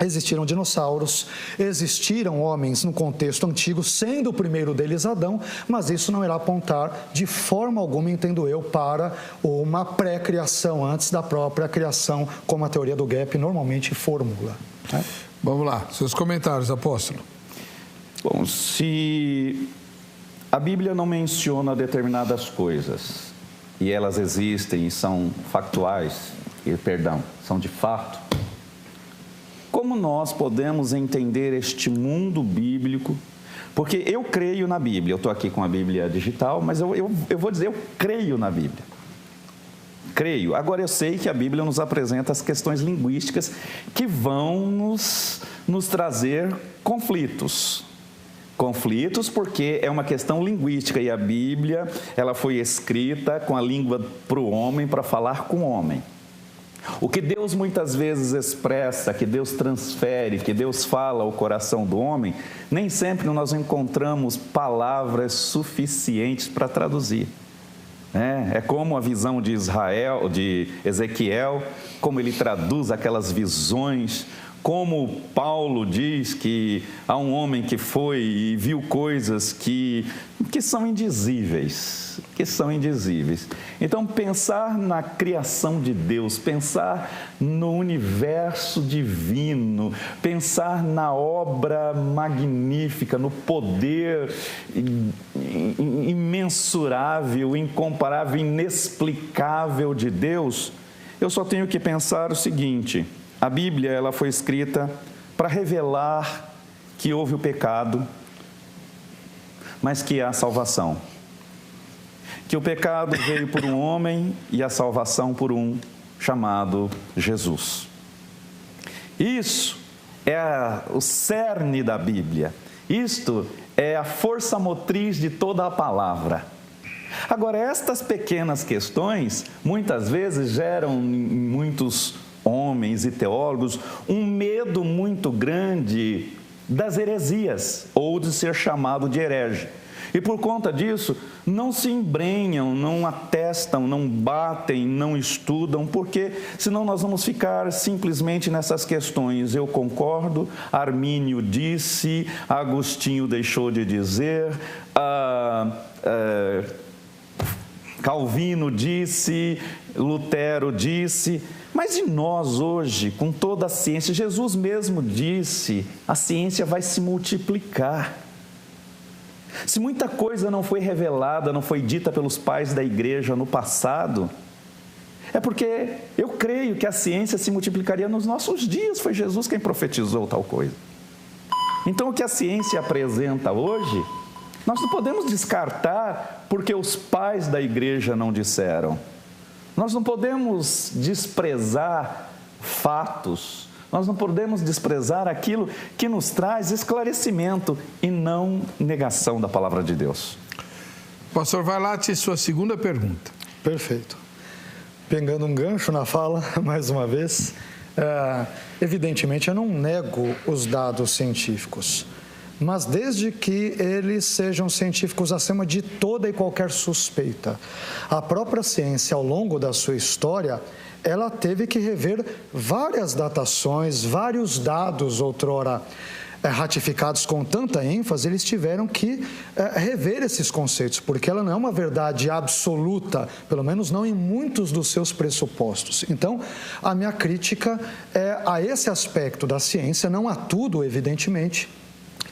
existiram dinossauros, existiram homens no contexto antigo, sendo o primeiro deles Adão, mas isso não irá apontar de forma alguma, entendo eu, para uma pré-criação antes da própria criação, como a teoria do gap normalmente formula. Vamos lá, seus comentários, apóstolo. Bom, se a Bíblia não menciona determinadas coisas e elas existem e são factuais, são de fato, como nós podemos entender este mundo bíblico? Porque eu creio na Bíblia, eu estou aqui com a Bíblia digital, mas eu vou dizer, eu creio na Bíblia. Creio. Agora, eu sei que a Bíblia nos apresenta as questões linguísticas que vão nos trazer conflitos. Conflitos porque é uma questão linguística e a Bíblia, ela foi escrita com a língua para o homem, para falar com o homem. O que Deus muitas vezes expressa, que Deus transfere, que Deus fala ao coração do homem, nem sempre nós encontramos palavras suficientes para traduzir. É como a visão de Ezequiel, como ele traduz aquelas visões, como Paulo diz que há um homem que foi e viu coisas que são indizíveis, Então, pensar na criação de Deus, pensar no universo divino, pensar na obra magnífica, no poder imensurável, incomparável, inexplicável de Deus, eu só tenho que pensar o seguinte: a Bíblia, ela foi escrita para revelar que houve o pecado, mas que há salvação. Que o pecado veio por um homem e a salvação por um chamado Jesus. Isso é o cerne da Bíblia. Isto é a força motriz de toda a palavra. Agora, estas pequenas questões, muitas vezes geram em muitos homens e teólogos um medo muito grande das heresias ou de ser chamado de herege. E por conta disso, não se embrenham, não atestam, não batem, não estudam, porque senão nós vamos ficar simplesmente nessas questões. Eu concordo, Armínio disse, Agostinho deixou de dizer, Calvino disse, Lutero disse. Mas e nós hoje, com toda a ciência? Jesus mesmo disse, a ciência vai se multiplicar. Se muita coisa não foi revelada, não foi dita pelos pais da igreja no passado, é porque eu creio que a ciência se multiplicaria nos nossos dias. Foi Jesus quem profetizou tal coisa. Então, o que a ciência apresenta hoje, nós não podemos descartar porque os pais da igreja não disseram. Nós não podemos desprezar fatos, nós não podemos desprezar aquilo que nos traz esclarecimento e não negação da palavra de Deus. Pastor Vailate, sua segunda pergunta. Perfeito. Pegando um gancho na fala, mais uma vez, evidentemente eu não nego os dados científicos, mas desde que eles sejam científicos acima de toda e qualquer suspeita. A própria ciência, ao longo da sua história, ela teve que rever várias datações, vários dados outrora ratificados com tanta ênfase, eles tiveram que rever esses conceitos, porque ela não é uma verdade absoluta, pelo menos não em muitos dos seus pressupostos. Então, a minha crítica é a esse aspecto da ciência, não a tudo, evidentemente,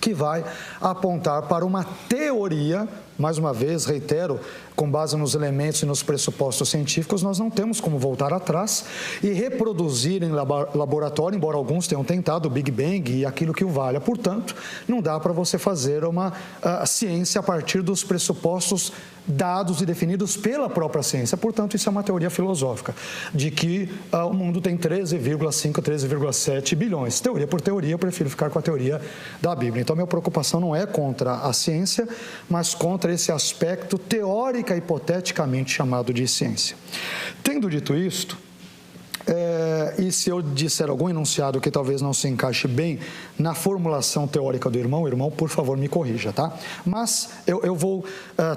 que vai apontar para uma teoria. Mais uma vez, reitero, com base nos elementos e nos pressupostos científicos, nós não temos como voltar atrás e reproduzir em laboratório, embora alguns tenham tentado o Big Bang e aquilo que o valha. Portanto, não dá para você fazer uma ciência a partir dos pressupostos dados e definidos pela própria ciência. Portanto, isso é uma teoria filosófica, de que o mundo tem 13,5, 13,7 bilhões. Teoria por teoria, eu prefiro ficar com a teoria da Bíblia. Então, minha preocupação não é contra a ciência, mas contra esse aspecto teórica e hipoteticamente chamado de ciência. Tendo dito isto, e se eu disser algum enunciado que talvez não se encaixe bem na formulação teórica do irmão, por favor, me corrija, tá? Mas eu vou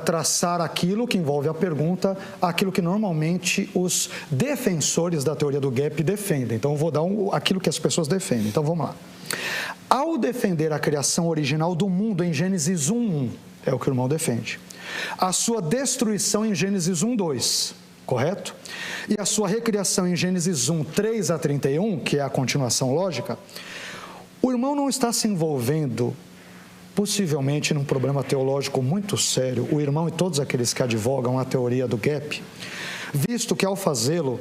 traçar aquilo que envolve a pergunta, aquilo que normalmente os defensores da teoria do gap defendem. Então, eu vou dar aquilo que as pessoas defendem. Então, vamos lá. Ao defender a criação original do mundo em Gênesis 1:1, é o que o irmão defende, a sua destruição em Gênesis 1:2, correto? E a sua recriação em Gênesis 1:3 a 31, que é a continuação lógica, o irmão não está se envolvendo, possivelmente, num problema teológico muito sério, o irmão e todos aqueles que advogam a teoria do gap, visto que ao fazê-lo,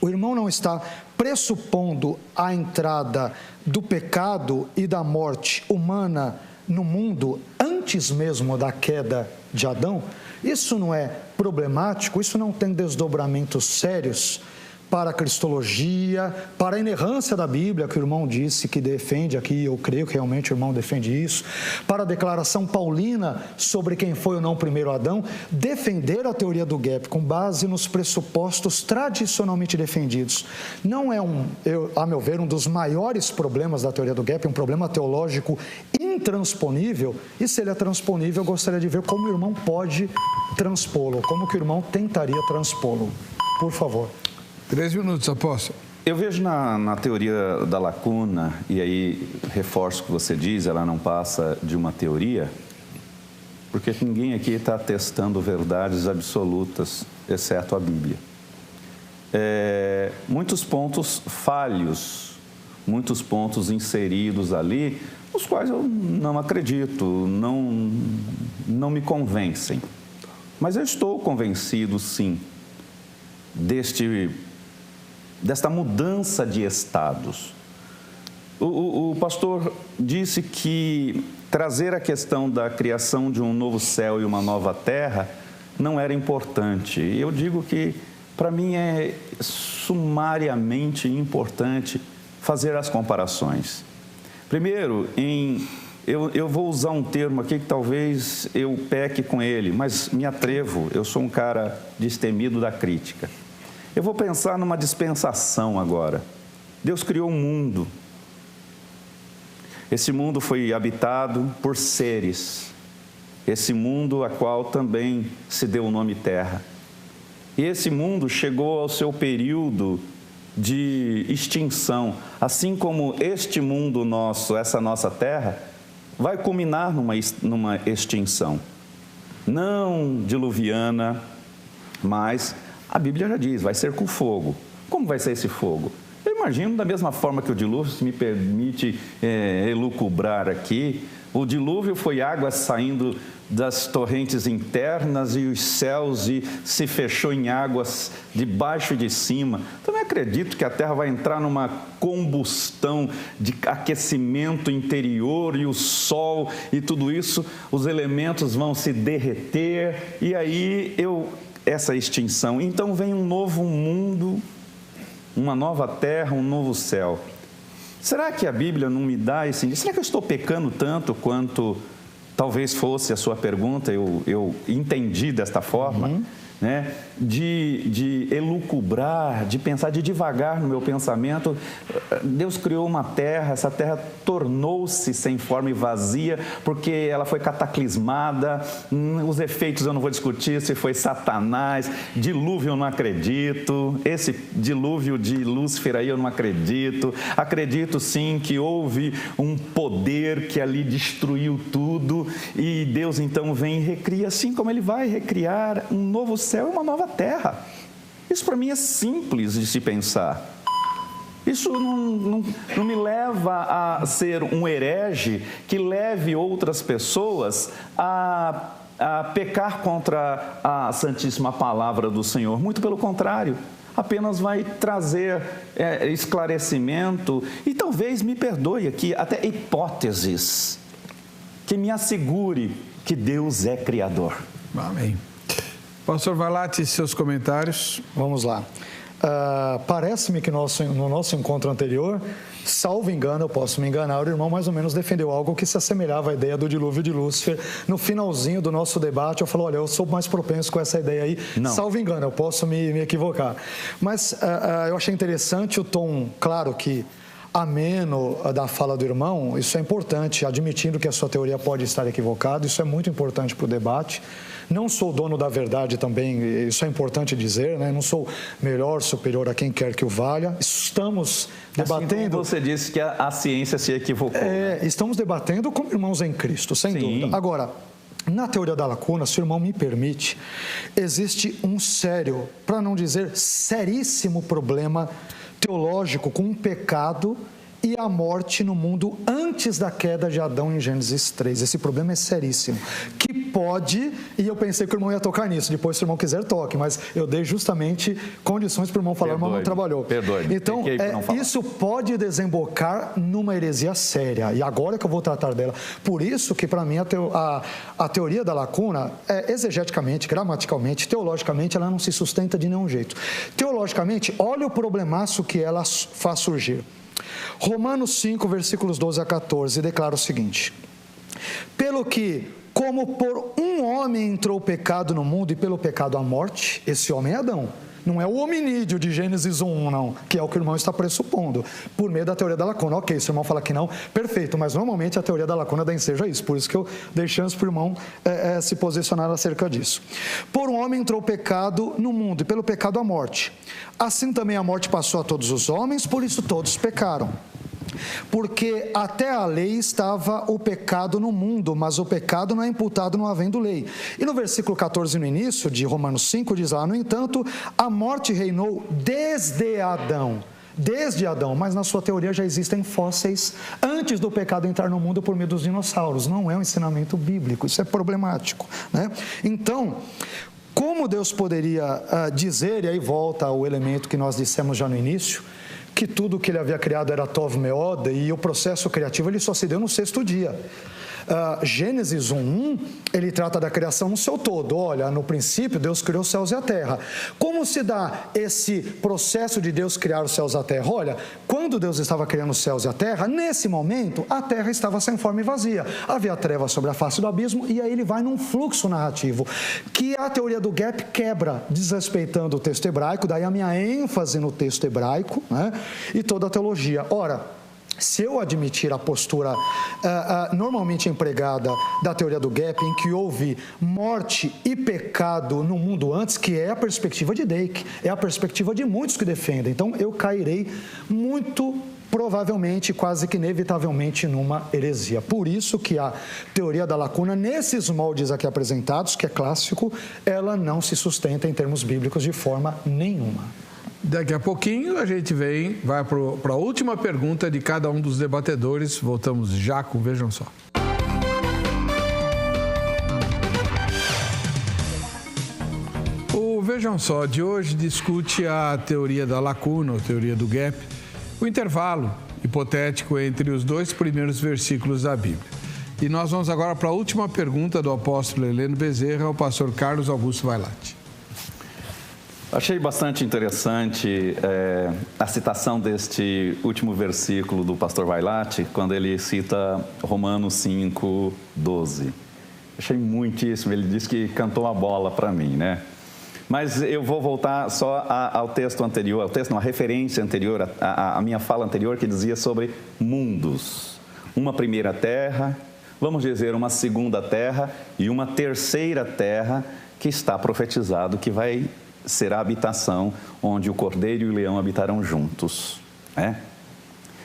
o irmão não está pressupondo a entrada do pecado e da morte humana no mundo antes mesmo da queda de Adão. Isso não é problemático, isso não tem desdobramentos sérios para a cristologia, para a inerrância da Bíblia, que o irmão disse que defende aqui, eu creio que realmente o irmão defende isso, para a declaração paulina sobre quem foi ou não o primeiro Adão. Defender a teoria do gap com base nos pressupostos tradicionalmente defendidos não é, a meu ver, um dos maiores problemas da teoria do gap, um problema teológico intransponível, e se ele é transponível, eu gostaria de ver como o irmão pode transpô-lo, como que o irmão tentaria transpô-lo. Por favor. 3 minutos, apóstolo. Eu vejo na teoria da lacuna, e aí reforço o que você diz, ela não passa de uma teoria, porque ninguém aqui está testando verdades absolutas, exceto a Bíblia. Muitos pontos falhos, muitos pontos inseridos ali, os quais eu não acredito, não me convencem. Mas eu estou convencido, sim, desta mudança de estados. O pastor disse que trazer a questão da criação de um novo céu e uma nova terra não era importante. Eu digo que, para mim, é sumariamente importante fazer as comparações. Primeiro, eu vou usar um termo aqui que talvez eu peque com ele, mas me atrevo, eu sou um cara destemido da crítica. Eu vou pensar numa dispensação agora. Deus criou um mundo. Esse mundo foi habitado por seres. Esse mundo a qual também se deu o nome Terra. E esse mundo chegou ao seu período de extinção. Assim como este mundo nosso, essa nossa Terra, vai culminar numa extinção. Não diluviana, mas a Bíblia já diz, vai ser com fogo. Como vai ser esse fogo? Eu imagino, da mesma forma que o dilúvio, se me permite elucubrar aqui, o dilúvio foi água saindo das torrentes internas e os céus e se fechou em águas de baixo e de cima. Também acredito que a terra vai entrar numa combustão de aquecimento interior e o sol e tudo isso, os elementos vão se derreter e aí essa extinção. Então vem um novo mundo, uma nova terra, um novo céu. Será que a Bíblia não me dá esse indício? Será que eu estou pecando tanto quanto talvez fosse a sua pergunta? Eu entendi desta forma, né? De elucubrar, de pensar, de divagar no meu pensamento. Deus criou uma terra, essa terra tornou-se sem forma e vazia, porque ela foi cataclismada. Os efeitos eu não vou discutir, se foi Satanás, dilúvio eu não acredito, esse dilúvio de Lúcifer aí eu não acredito. Acredito sim que houve um poder que ali destruiu tudo e Deus então vem e recria, assim como Ele vai recriar um novo céu e uma nova terra. Isso para mim é simples de se pensar. Isso não me leva a ser um herege que leve outras pessoas a pecar contra a Santíssima Palavra do Senhor. Muito pelo contrário, apenas vai trazer esclarecimento e talvez, me perdoe aqui, até hipóteses que me assegure que Deus é Criador. Amém. Pastor Vailate, seus comentários. Vamos lá. Parece-me que no nosso encontro anterior, salvo engano, eu posso me enganar, o irmão mais ou menos defendeu algo que se assemelhava à ideia do dilúvio de Lúcifer. No finalzinho do nosso debate, eu falo, olha, eu sou mais propenso com essa ideia aí. Não. Salvo engano, eu posso me equivocar. Mas eu achei interessante o tom, claro que ameno da fala do irmão. Isso é importante, admitindo que a sua teoria pode estar equivocada, isso é muito importante para o debate. Não sou dono da verdade também, isso é importante dizer, né? Não sou melhor, superior a quem quer que o valha. Estamos debatendo... Assim, você disse que a ciência se equivocou. Estamos debatendo como irmãos em Cristo, sem dúvida. Agora, na teoria da lacuna, se o irmão me permite, existe um sério, para não dizer seríssimo problema teológico com o pecado e a morte no mundo antes da queda de Adão em Gênesis 3. Esse problema é seríssimo. Que pode, e eu pensei que o irmão ia tocar nisso, depois se o irmão quiser toque, mas eu dei justamente condições para o irmão falar, o irmão não trabalhou. Perdoe-me. Então, isso pode desembocar numa heresia séria, e agora que eu vou tratar dela. Por isso que para mim a teoria da lacuna, exegeticamente, gramaticalmente, teologicamente, ela não se sustenta de nenhum jeito. Teologicamente, olha o problemaço que ela faz surgir. Romanos 5, versículos 12 a 14, declara o seguinte: pelo que, como por um homem entrou o pecado no mundo e pelo pecado a morte, esse homem é Adão. Não é o hominídeo de Gênesis 1, não, que é o que o irmão está pressupondo, por meio da teoria da lacuna. Ok, se o irmão fala que não, perfeito, mas normalmente a teoria da lacuna dá ensejo a isso, por isso que eu dei chance para o irmão se posicionar acerca disso. Por um homem entrou o pecado no mundo e pelo pecado a morte. Assim também a morte passou a todos os homens, por isso todos pecaram. Porque até a lei estava o pecado no mundo, mas o pecado não é imputado não havendo lei. E no versículo 14, no início de Romanos 5, diz lá, no entanto, a morte reinou desde Adão, mas na sua teoria já existem fósseis antes do pecado entrar no mundo por meio dos dinossauros. Não é um ensinamento bíblico, isso é problemático, né? Então, como Deus poderia dizer, e aí volta o elemento que nós dissemos já no início, que tudo que ele havia criado era Tov Meod, e o processo criativo ele só se deu no 6º dia. Gênesis 1:1, ele trata da criação no seu todo. Olha, no princípio Deus criou os céus e a terra. Como se dá esse processo de Deus criar os céus e a terra? Olha, quando Deus estava criando os céus e a terra, nesse momento a terra estava sem forma e vazia. Havia trevas sobre a face do abismo, e aí ele vai num fluxo narrativo que a teoria do gap quebra, desrespeitando o texto hebraico, daí a minha ênfase no texto hebraico, né? E toda a teologia. Ora, se eu admitir a postura normalmente empregada da teoria do gap, em que houve morte e pecado no mundo antes, que é a perspectiva de Dake, é a perspectiva de muitos que defendem, então eu cairei muito provavelmente, quase que inevitavelmente, numa heresia. Por isso que a teoria da lacuna, nesses moldes aqui apresentados, que é clássico, ela não se sustenta em termos bíblicos de forma nenhuma. Daqui a pouquinho a gente vai para a última pergunta de cada um dos debatedores. Voltamos já com Vejam Só. O Vejam Só de hoje discute a teoria da lacuna, ou teoria do gap, o intervalo hipotético entre os 2 primeiros versículos da Bíblia. E nós vamos agora para a última pergunta do apóstolo Heleno Bezerra, ao pastor Carlos Augusto Vailate. Achei bastante interessante a citação deste último versículo do pastor Vailate, quando ele cita Romanos 5, 12. Achei muitíssimo, ele disse que cantou a bola para mim, né? Mas eu vou voltar só ao texto anterior, a referência anterior, a minha fala anterior, que dizia sobre mundos. Uma primeira terra, vamos dizer uma segunda terra e uma terceira terra, que está profetizado que vai ser a habitação onde o cordeiro e o leão habitarão juntos, né?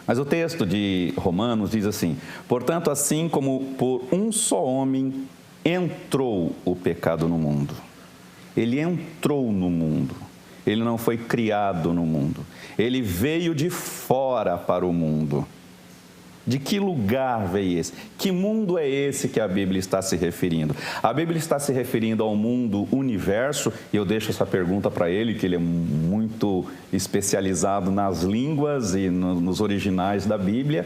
Mas o texto de Romanos diz assim: portanto, assim como por um só homem entrou o pecado no mundo, ele entrou no mundo, ele não foi criado no mundo. Ele veio de fora para o mundo. De que lugar veio esse? Que mundo é esse que a Bíblia está se referindo? A Bíblia está se referindo ao mundo universo, e eu deixo essa pergunta para ele, que ele é muito especializado nas línguas e nos originais da Bíblia.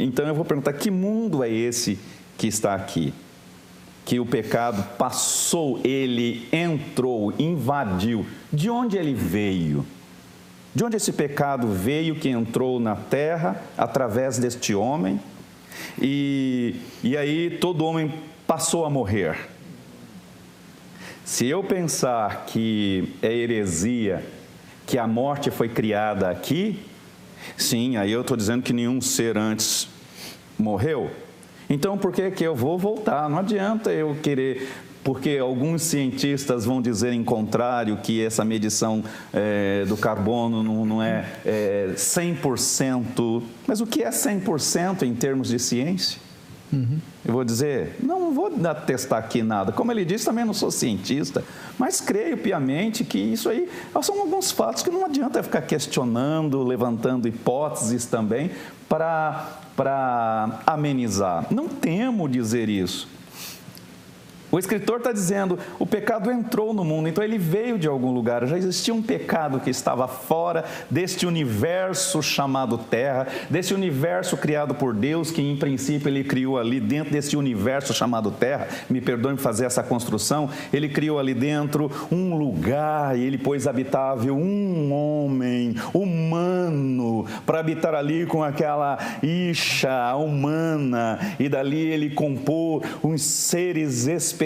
Então eu vou perguntar, que mundo é esse que está aqui? Que o pecado passou, ele entrou, invadiu. De onde ele veio? De onde esse pecado veio que entrou na terra através deste homem? E aí todo homem passou a morrer. Se eu pensar que é heresia, que a morte foi criada aqui, sim, aí eu estou dizendo que nenhum ser antes morreu. Então, por que eu vou voltar? Não adianta eu querer, porque alguns cientistas vão dizer em contrário que essa medição do carbono não é 100%. Mas o que é 100% em termos de ciência? Eu vou dizer, não vou testar aqui nada. Como ele disse, também não sou cientista, mas creio piamente que isso aí são alguns fatos que não adianta ficar questionando, levantando hipóteses também para amenizar. Não temo dizer isso. O escritor está dizendo, o pecado entrou no mundo, então ele veio de algum lugar. Já existia um pecado que estava fora deste universo chamado Terra, desse universo criado por Deus, que em princípio ele criou ali dentro desse universo chamado Terra. Me perdoe por fazer essa construção. Ele criou ali dentro um lugar e ele pôs habitável um homem humano para habitar ali com aquela isha humana, e dali ele compôs uns seres especiais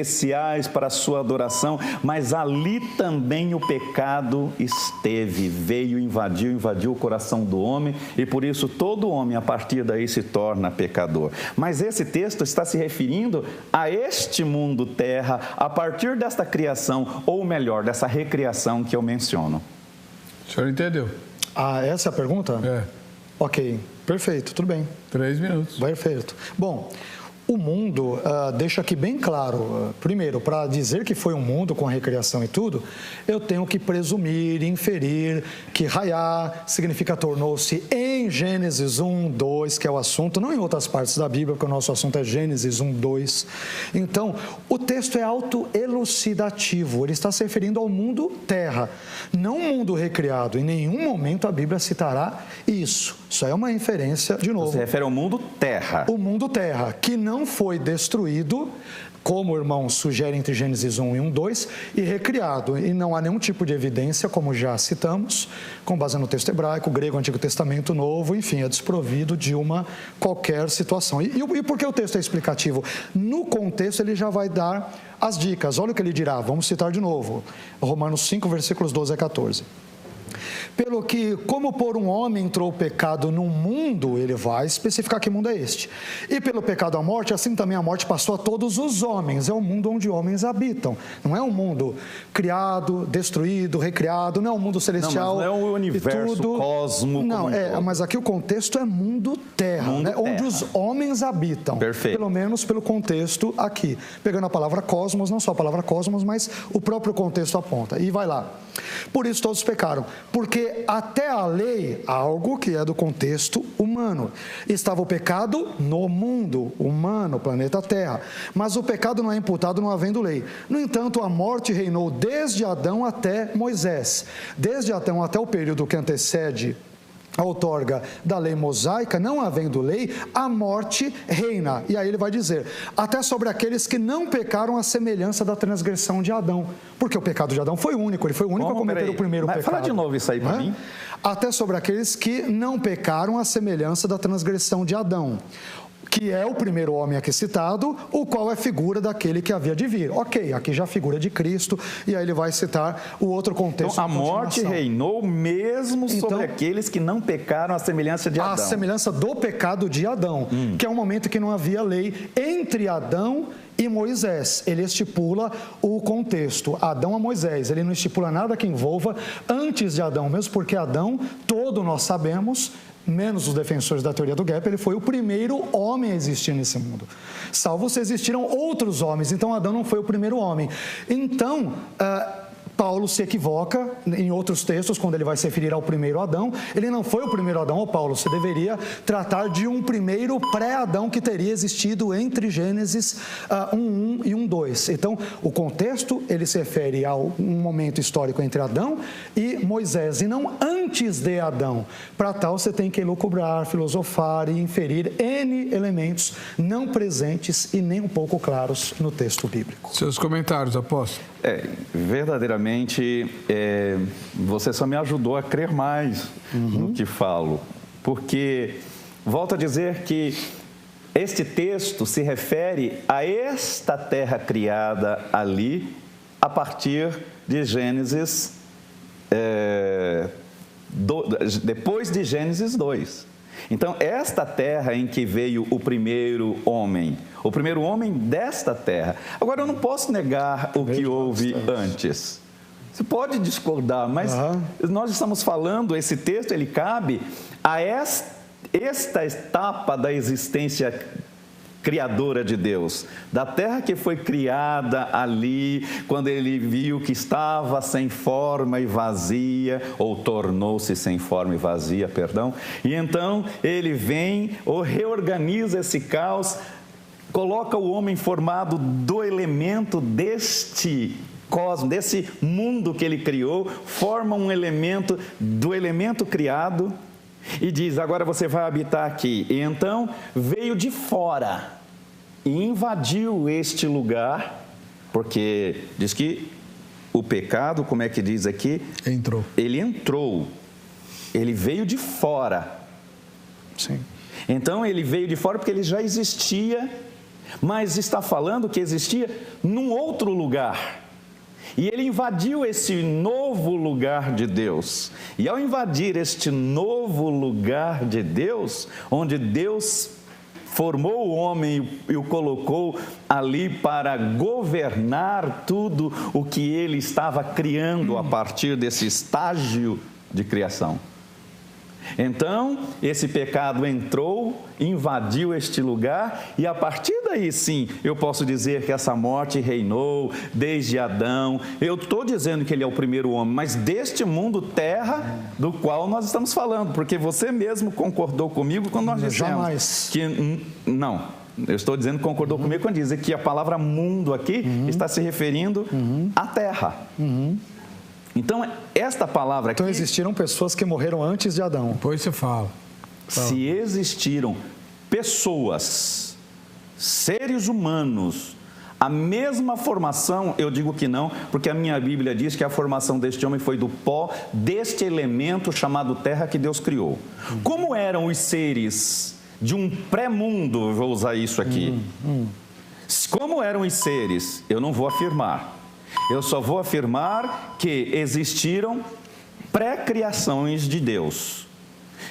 para a sua adoração, mas ali também o pecado esteve, veio, invadiu o coração do homem, e por isso todo homem a partir daí se torna pecador. Mas esse texto está se referindo a este mundo terra a partir desta criação, ou melhor, dessa recriação que eu menciono. O senhor entendeu? Essa é a pergunta? É. Ok, perfeito, tudo bem. 3 minutos. Perfeito. Bom, o mundo, deixa aqui bem claro, primeiro, para dizer que foi um mundo com a recriação e tudo, eu tenho que presumir, inferir que Hayá significa tornou-se em Gênesis 1, 2, que é o assunto, não em outras partes da Bíblia, porque o nosso assunto é Gênesis 1, 2. Então, o texto é autoelucidativo, ele está se referindo ao mundo terra, não um mundo recriado. Em nenhum momento a Bíblia citará isso. Isso é uma inferência, de novo. Se refere ao mundo terra. O mundo terra, que não foi destruído, como o irmão sugere entre Gênesis 1 e 1, 2, e recriado. E não há nenhum tipo de evidência, como já citamos, com base no texto hebraico, grego, Antigo Testamento, Novo, enfim, é desprovido de uma qualquer situação. E por que o texto é explicativo? No contexto, ele já vai dar as dicas. Olha o que ele dirá, vamos citar de novo. Romanos 5, versículos 12 a 14. Pelo que, como por um homem entrou o pecado no mundo, ele vai especificar que mundo é este. E pelo pecado a morte, assim também a morte passou a todos os homens. É o mundo onde homens habitam. Não é um mundo criado, destruído, recriado, não é um mundo celestial. Não é o universo, cosmo. Não, mas aqui o contexto é mundo terra, mundo terra. Onde os homens habitam. Perfeito. Pelo menos pelo contexto aqui. Pegando a palavra cosmos, não só a palavra cosmos, mas o próprio contexto aponta. E vai lá. Por isso todos pecaram, porque até a lei, algo que é do contexto humano, estava o pecado no mundo humano, planeta Terra, mas o pecado não é imputado não havendo lei. No entanto, a morte reinou desde Adão até Moisés. Desde Adão até o período que antecede a outorga da lei mosaica, não havendo lei, a morte reina. E aí ele vai dizer, até sobre aqueles que não pecaram à semelhança da transgressão de Adão. Porque o pecado de Adão foi único, ele foi o único a cometer o primeiro pecado. Fala de novo isso aí para mim. Até sobre aqueles que não pecaram à semelhança da transgressão de Adão, que é o primeiro homem aqui citado, o qual é figura daquele que havia de vir. Ok, aqui já a figura de Cristo, e aí ele vai citar o outro contexto. Então, a morte reinou mesmo sobre aqueles que não pecaram à semelhança de Adão. À semelhança do pecado de Adão, que é um momento que não havia lei entre Adão e Moisés. Ele estipula o contexto, Adão a Moisés, ele não estipula nada que envolva antes de Adão, mesmo porque Adão, todo nós sabemos, menos os defensores da teoria do gap, ele foi o primeiro homem a existir nesse mundo. Salvo se existiram outros homens, então Adão não foi o primeiro homem. Então, Paulo se equivoca em outros textos, quando ele vai se referir ao primeiro Adão. Ele não foi o primeiro Adão, ô Paulo, você deveria tratar de um primeiro pré-Adão que teria existido entre Gênesis 1:1 e 1:2. Então, o contexto, ele se refere a um momento histórico entre Adão e Moisés, e não antes de Adão. Para tal, você tem que elucubrar, filosofar e inferir N elementos não presentes e nem um pouco claros no texto bíblico. Seus comentários, apóstolo. Verdadeiramente, você só me ajudou a crer mais no que falo, porque, volto a dizer que este texto se refere a esta terra criada ali, a partir de Gênesis, depois de Gênesis 2. Então, esta terra em que veio o primeiro homem desta terra. Agora, eu não posso negar o que houve antes. Você pode discordar, mas nós estamos falando, esse texto, ele cabe a esta etapa da existência criadora de Deus, da terra que foi criada ali, quando ele viu que estava sem forma e vazia, ou tornou-se sem forma e vazia, perdão, e então ele vem, ou reorganiza esse caos, coloca o homem formado do elemento deste cosmos, desse mundo que ele criou, forma um elemento do elemento criado, e diz, agora você vai habitar aqui. E então veio de fora e invadiu este lugar, porque diz que o pecado, como é que diz aqui? Ele entrou, ele veio de fora. Sim. Então ele veio de fora porque ele já existia, mas está falando que existia num outro lugar. E ele invadiu esse novo lugar de Deus. E ao invadir este novo lugar de Deus, onde Deus formou o homem e o colocou ali para governar tudo o que ele estava criando a partir desse estágio de criação. Então, esse pecado entrou, invadiu este lugar e a partir daí sim, eu posso dizer que essa morte reinou desde Adão. Eu estou dizendo que ele é o primeiro homem, mas deste mundo terra do qual nós estamos falando, porque você mesmo concordou comigo quando nós dissemos que não. Eu estou dizendo que concordou comigo quando diz que a palavra mundo aqui está se referindo à terra. Então, esta palavra aqui... Então, existiram pessoas que morreram antes de Adão. Depois você fala. Se existiram pessoas, seres humanos, a mesma formação, eu digo que não, porque a minha Bíblia diz que a formação deste homem foi do pó, deste elemento chamado terra que Deus criou. Como eram os seres de um pré-mundo, vou usar isso aqui. Como eram os seres? Eu não vou afirmar. Eu só vou afirmar que existiram pré-criações de Deus.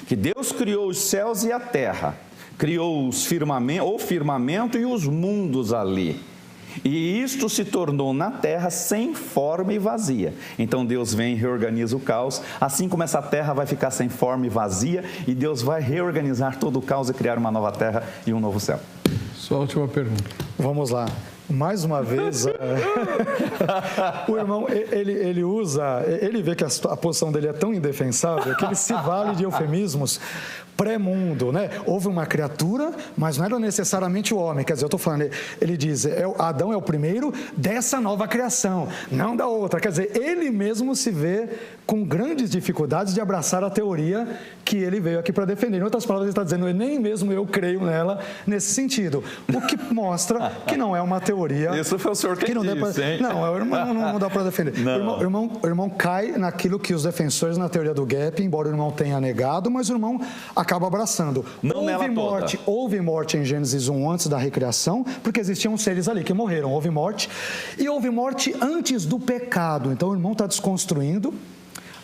Que Deus criou os céus e a terra, criou o firmamento e os mundos ali. E isto se tornou na terra sem forma e vazia. Então Deus vem e reorganiza o caos, assim como essa terra vai ficar sem forma e vazia, e Deus vai reorganizar todo o caos e criar uma nova terra e um novo céu. Sua última pergunta. Vamos lá. Mais uma vez, o irmão, ele vê que a posição dele é tão indefensável que ele se vale de eufemismos pré-mundo, né? Houve uma criatura, mas não era necessariamente o homem. Quer dizer, eu estou falando, ele diz, Adão é o primeiro dessa nova criação, não da outra. Quer dizer, ele mesmo se vê com grandes dificuldades de abraçar a teoria que ele veio aqui para defender. Em outras palavras, ele está dizendo, nem mesmo eu creio nela nesse sentido. O que mostra que não é uma teoria... Isso foi o senhor que disse, hein? Não, o irmão não dá para defender. O irmão cai naquilo que os defensores na teoria do gap, embora o irmão tenha negado, mas o irmão acaba abraçando. Houve morte em Gênesis 1 antes da recriação, porque existiam seres ali que morreram. Houve morte. E houve morte antes do pecado. Então o irmão está desconstruindo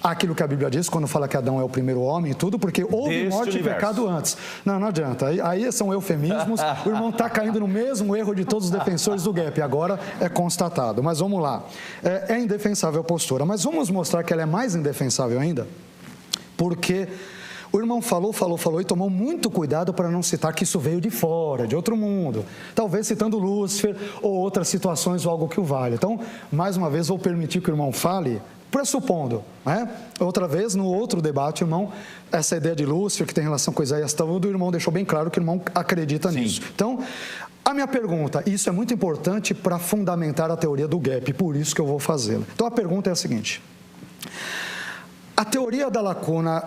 aquilo que a Bíblia diz quando fala que Adão é o primeiro homem e tudo, porque houve morte e pecado antes. Não adianta. Aí são eufemismos. O irmão está caindo no mesmo erro de todos os defensores do gap. Agora é constatado. Mas vamos lá. É indefensável a postura. Mas vamos mostrar que ela é mais indefensável ainda, porque O irmão falou e tomou muito cuidado para não citar que isso veio de fora, de outro mundo. Talvez citando Lúcifer ou outras situações ou algo que o valha. Então, mais uma vez, vou permitir que o irmão fale, pressupondo, né? Outra vez, no outro debate, irmão, essa ideia de Lúcifer, que tem relação com Isaías, o irmão deixou bem claro que o irmão acredita nisso. Então, a minha pergunta, e isso é muito importante para fundamentar a teoria do gap, por isso que eu vou fazê-la. Então, a pergunta é a seguinte: a teoria da lacuna,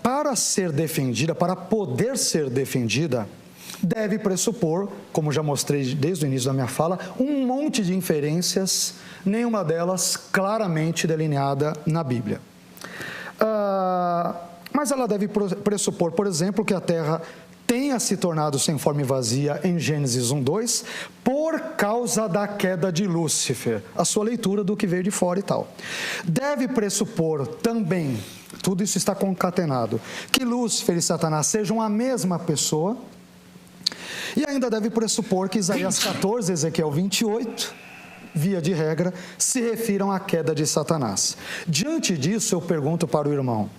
para ser defendida, para poder ser defendida, deve pressupor, como já mostrei desde o início da minha fala, um monte de inferências, nenhuma delas claramente delineada na Bíblia. Mas ela deve pressupor, por exemplo, que a Terra tenha se tornado sem forma e vazia em Gênesis 1:2 por causa da queda de Lúcifer, a sua leitura do que veio de fora e tal. Deve pressupor também, tudo isso está concatenado, que Lúcifer e Satanás sejam a mesma pessoa, e ainda deve pressupor que Isaías 14, Ezequiel 28, via de regra, se refiram à queda de Satanás. Diante disso, eu pergunto para o irmão: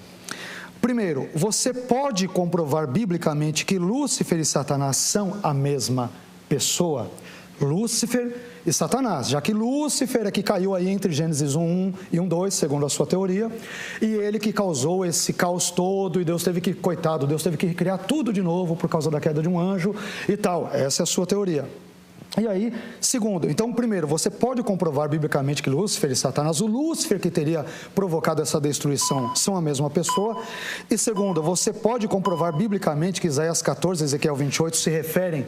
primeiro, você pode comprovar biblicamente que Lúcifer e Satanás são a mesma pessoa? Lúcifer e Satanás, já que Lúcifer é que caiu aí entre Gênesis 1:1 e 1:2, segundo a sua teoria, e ele que causou esse caos todo, e Deus teve que criar tudo de novo por causa da queda de um anjo e tal. Essa é a sua teoria. E aí, segundo, então, primeiro, você pode comprovar biblicamente que Lúcifer e Satanás, o Lúcifer que teria provocado essa destruição, são a mesma pessoa. E segundo, você pode comprovar biblicamente que Isaías 14, Ezequiel 28 se referem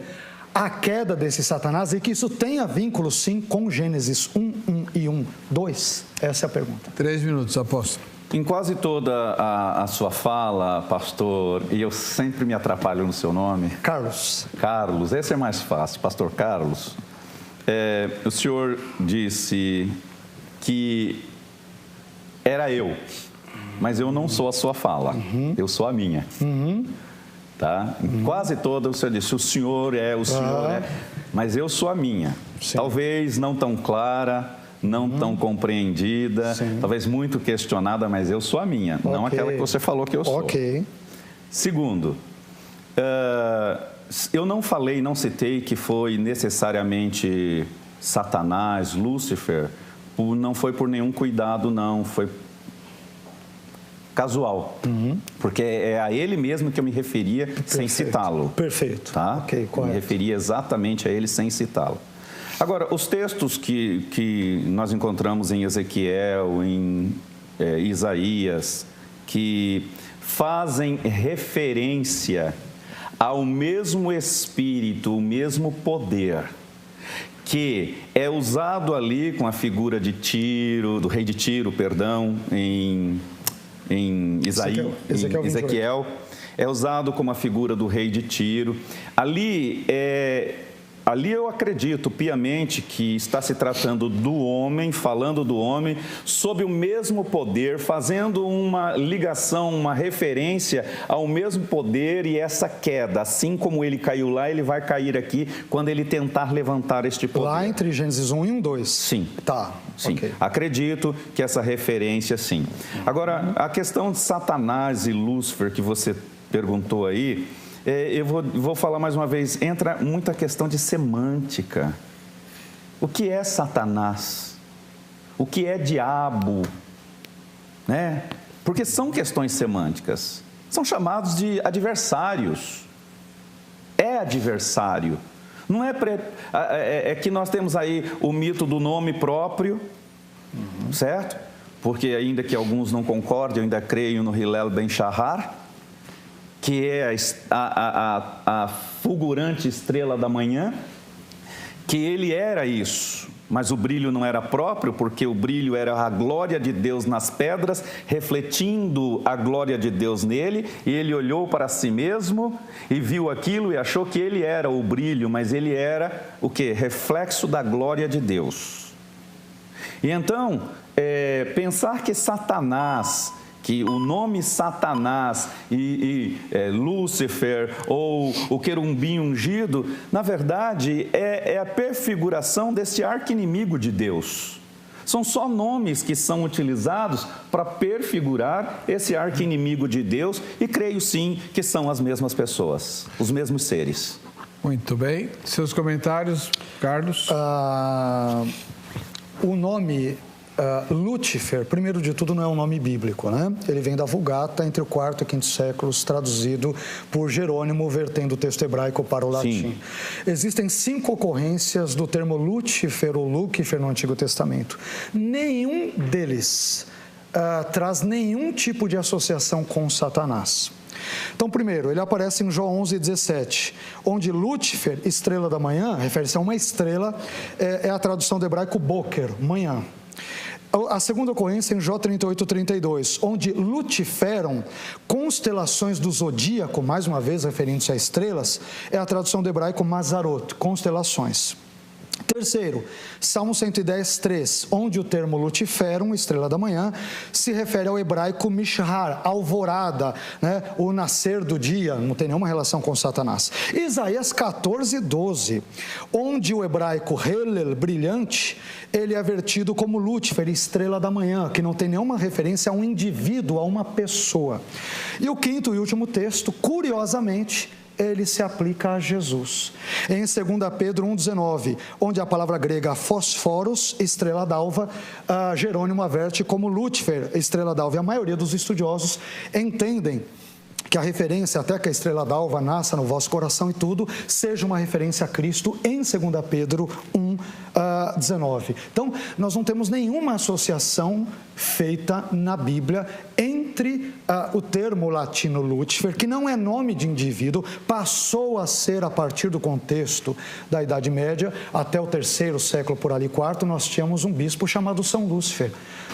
à queda desse Satanás e que isso tenha vínculo, sim, com Gênesis 1:1 e 1:2? Essa é a pergunta. 3 minutos, apóstolo. Em quase toda a sua fala, pastor, e eu sempre me atrapalho no seu nome. Carlos, esse é mais fácil, pastor Carlos. O senhor disse que era eu, mas eu não sou a sua fala, eu sou a minha. Tá? Em quase toda o senhor disse, o senhor é, mas eu sou a minha. Sim. Talvez não tão clara, não tão compreendida, talvez muito questionada, mas eu sou a minha, não aquela que você falou que eu sou. Segundo, eu não falei, não citei que foi necessariamente Satanás, Lúcifer, não foi por nenhum cuidado, não, foi casual, porque é a ele mesmo que eu me referia sem citá-lo. Perfeito. Tá? Me referia exatamente a ele sem citá-lo. Agora, os textos que nós encontramos em Ezequiel, em Isaías, que fazem referência ao mesmo Espírito, o mesmo poder, que é usado ali com a figura de Tiro, do rei de Tiro, em Ezequiel, é usado como a figura do rei de Tiro. Ali eu acredito piamente que está se tratando do homem, falando do homem, sob o mesmo poder, fazendo uma ligação, uma referência ao mesmo poder e essa queda. Assim como ele caiu lá, ele vai cair aqui quando ele tentar levantar este poder. Lá entre Gênesis 1 e 1:2? Sim. Tá. Sim. Acredito que essa referência, sim. Agora, a questão de Satanás e Lúcifer que você perguntou aí, eu vou falar mais uma vez, entra muita questão de semântica. O que é Satanás? O que é diabo? Né? Porque são questões semânticas. São chamados de adversários. É adversário. Não é que nós temos aí o mito do nome próprio, certo? Porque ainda que alguns não concordem, eu ainda creio no Hillel Ben Shahar, que é a fulgurante estrela da manhã, que ele era isso, mas o brilho não era próprio, porque o brilho era a glória de Deus nas pedras, refletindo a glória de Deus nele, e ele olhou para si mesmo e viu aquilo e achou que ele era o brilho, mas ele era o quê? Reflexo da glória de Deus. E então, pensar que Satanás, que o nome Satanás e Lúcifer ou o querubim ungido, na verdade, é a prefiguração desse arqui-inimigo de Deus. São só nomes que são utilizados para perfigurar esse arqui-inimigo de Deus e creio sim que são as mesmas pessoas, os mesmos seres. Muito bem. Seus comentários, Carlos? O nome Lúcifer, primeiro de tudo, não é um nome bíblico, né? Ele vem da Vulgata, entre o IV e V séculos, traduzido por Jerônimo, vertendo o texto hebraico para o latim. Sim. Existem 5 ocorrências do termo Lúcifer ou Lúcifer no Antigo Testamento. Nenhum deles traz nenhum tipo de associação com Satanás. Então, primeiro, ele aparece em Jó 11:17, onde Lúcifer, estrela da manhã, refere-se a uma estrela, é a tradução do hebraico boker, manhã. A segunda ocorrência em Jó 38:32, onde Luciferam, constelações do zodíaco, mais uma vez referindo-se a estrelas, é a tradução do hebraico Mazarot, constelações. Terceiro, Salmo 110:3, onde o termo Luciferum, estrela da manhã, se refere ao hebraico Mishhar, alvorada, né? O nascer do dia, não tem nenhuma relação com Satanás. Isaías 14:12, onde o hebraico Helel, brilhante, ele é vertido como Lúcifer, estrela da manhã, que não tem nenhuma referência a um indivíduo, a uma pessoa. E o quinto e último texto, curiosamente, ele se aplica a Jesus. Em 2 Pedro 1,19, onde a palavra grega fosforos, estrela d'alva, Jerônimo averte como Lúcifer, estrela d'alva. E a maioria dos estudiosos entendem que a referência, até que a estrela d'alva nasça no vosso coração e tudo, seja uma referência a Cristo em 2 Pedro 1,19. Então, nós não temos nenhuma associação feita na Bíblia entre o termo latino Lúcifer, que não é nome de indivíduo, passou a ser, a partir do contexto da Idade Média, até o 3º século, por ali, 4º, nós tínhamos um bispo chamado São Lúcifer,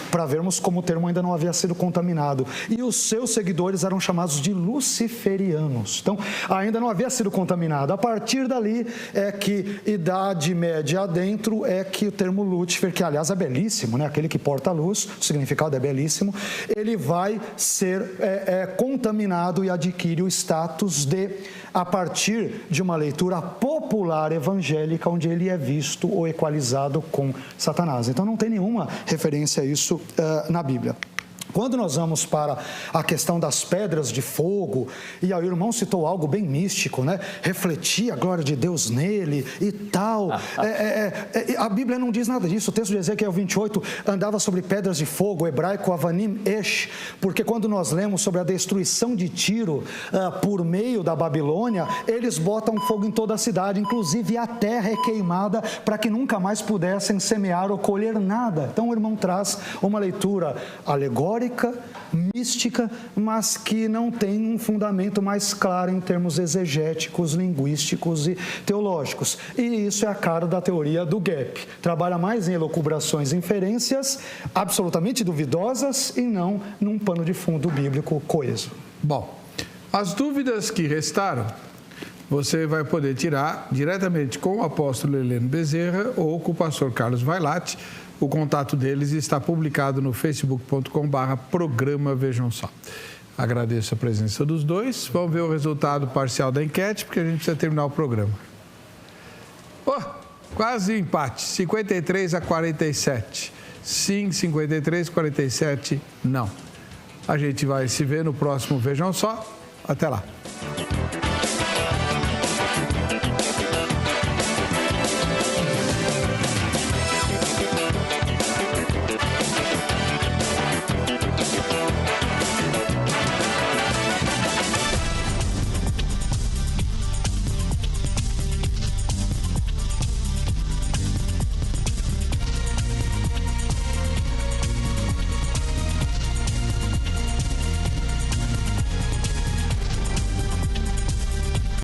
para vermos como o termo ainda não havia sido contaminado. E os seus seguidores eram chamados de luciferianos. Então, ainda não havia sido contaminado. A partir dali é que, Idade Média adentro, é que o termo Lúcifer, que aliás é belíssimo, né? Aquele que porta a luz, o significado é belíssimo, ele vai ser contaminado e adquire o status de, a partir de uma leitura popular evangélica, onde ele é visto ou equalizado com Satanás. Então, não tem nenhuma referência a isso na Bíblia. Quando nós vamos para a questão das pedras de fogo, e aí o irmão citou algo bem místico, né? Refletir a glória de Deus nele e tal. A Bíblia não diz nada disso. O texto de Ezequiel 28 andava sobre pedras de fogo, hebraico Avanim Esh, porque quando nós lemos sobre a destruição de Tiro por meio da Babilônia, eles botam fogo em toda a cidade, inclusive a terra é queimada para que nunca mais pudessem semear ou colher nada. Então o irmão traz uma leitura alegórica, mística, mas que não tem um fundamento mais claro em termos exegéticos, linguísticos e teológicos. E isso é a cara da teoria do gap. Trabalha mais em elucubrações e inferências absolutamente duvidosas e não num pano de fundo bíblico coeso. Bom, as dúvidas que restaram, você vai poder tirar diretamente com o apóstolo Heleno Bezerra ou com o pastor Carlos Vailate. O contato deles está publicado no facebook.com/programa Vejam Só. Agradeço a presença dos dois. Vamos ver o resultado parcial da enquete, porque a gente precisa terminar o programa. Quase empate, 53-47. Sim, 53-47, não. A gente vai se ver no próximo Vejam Só. Até lá.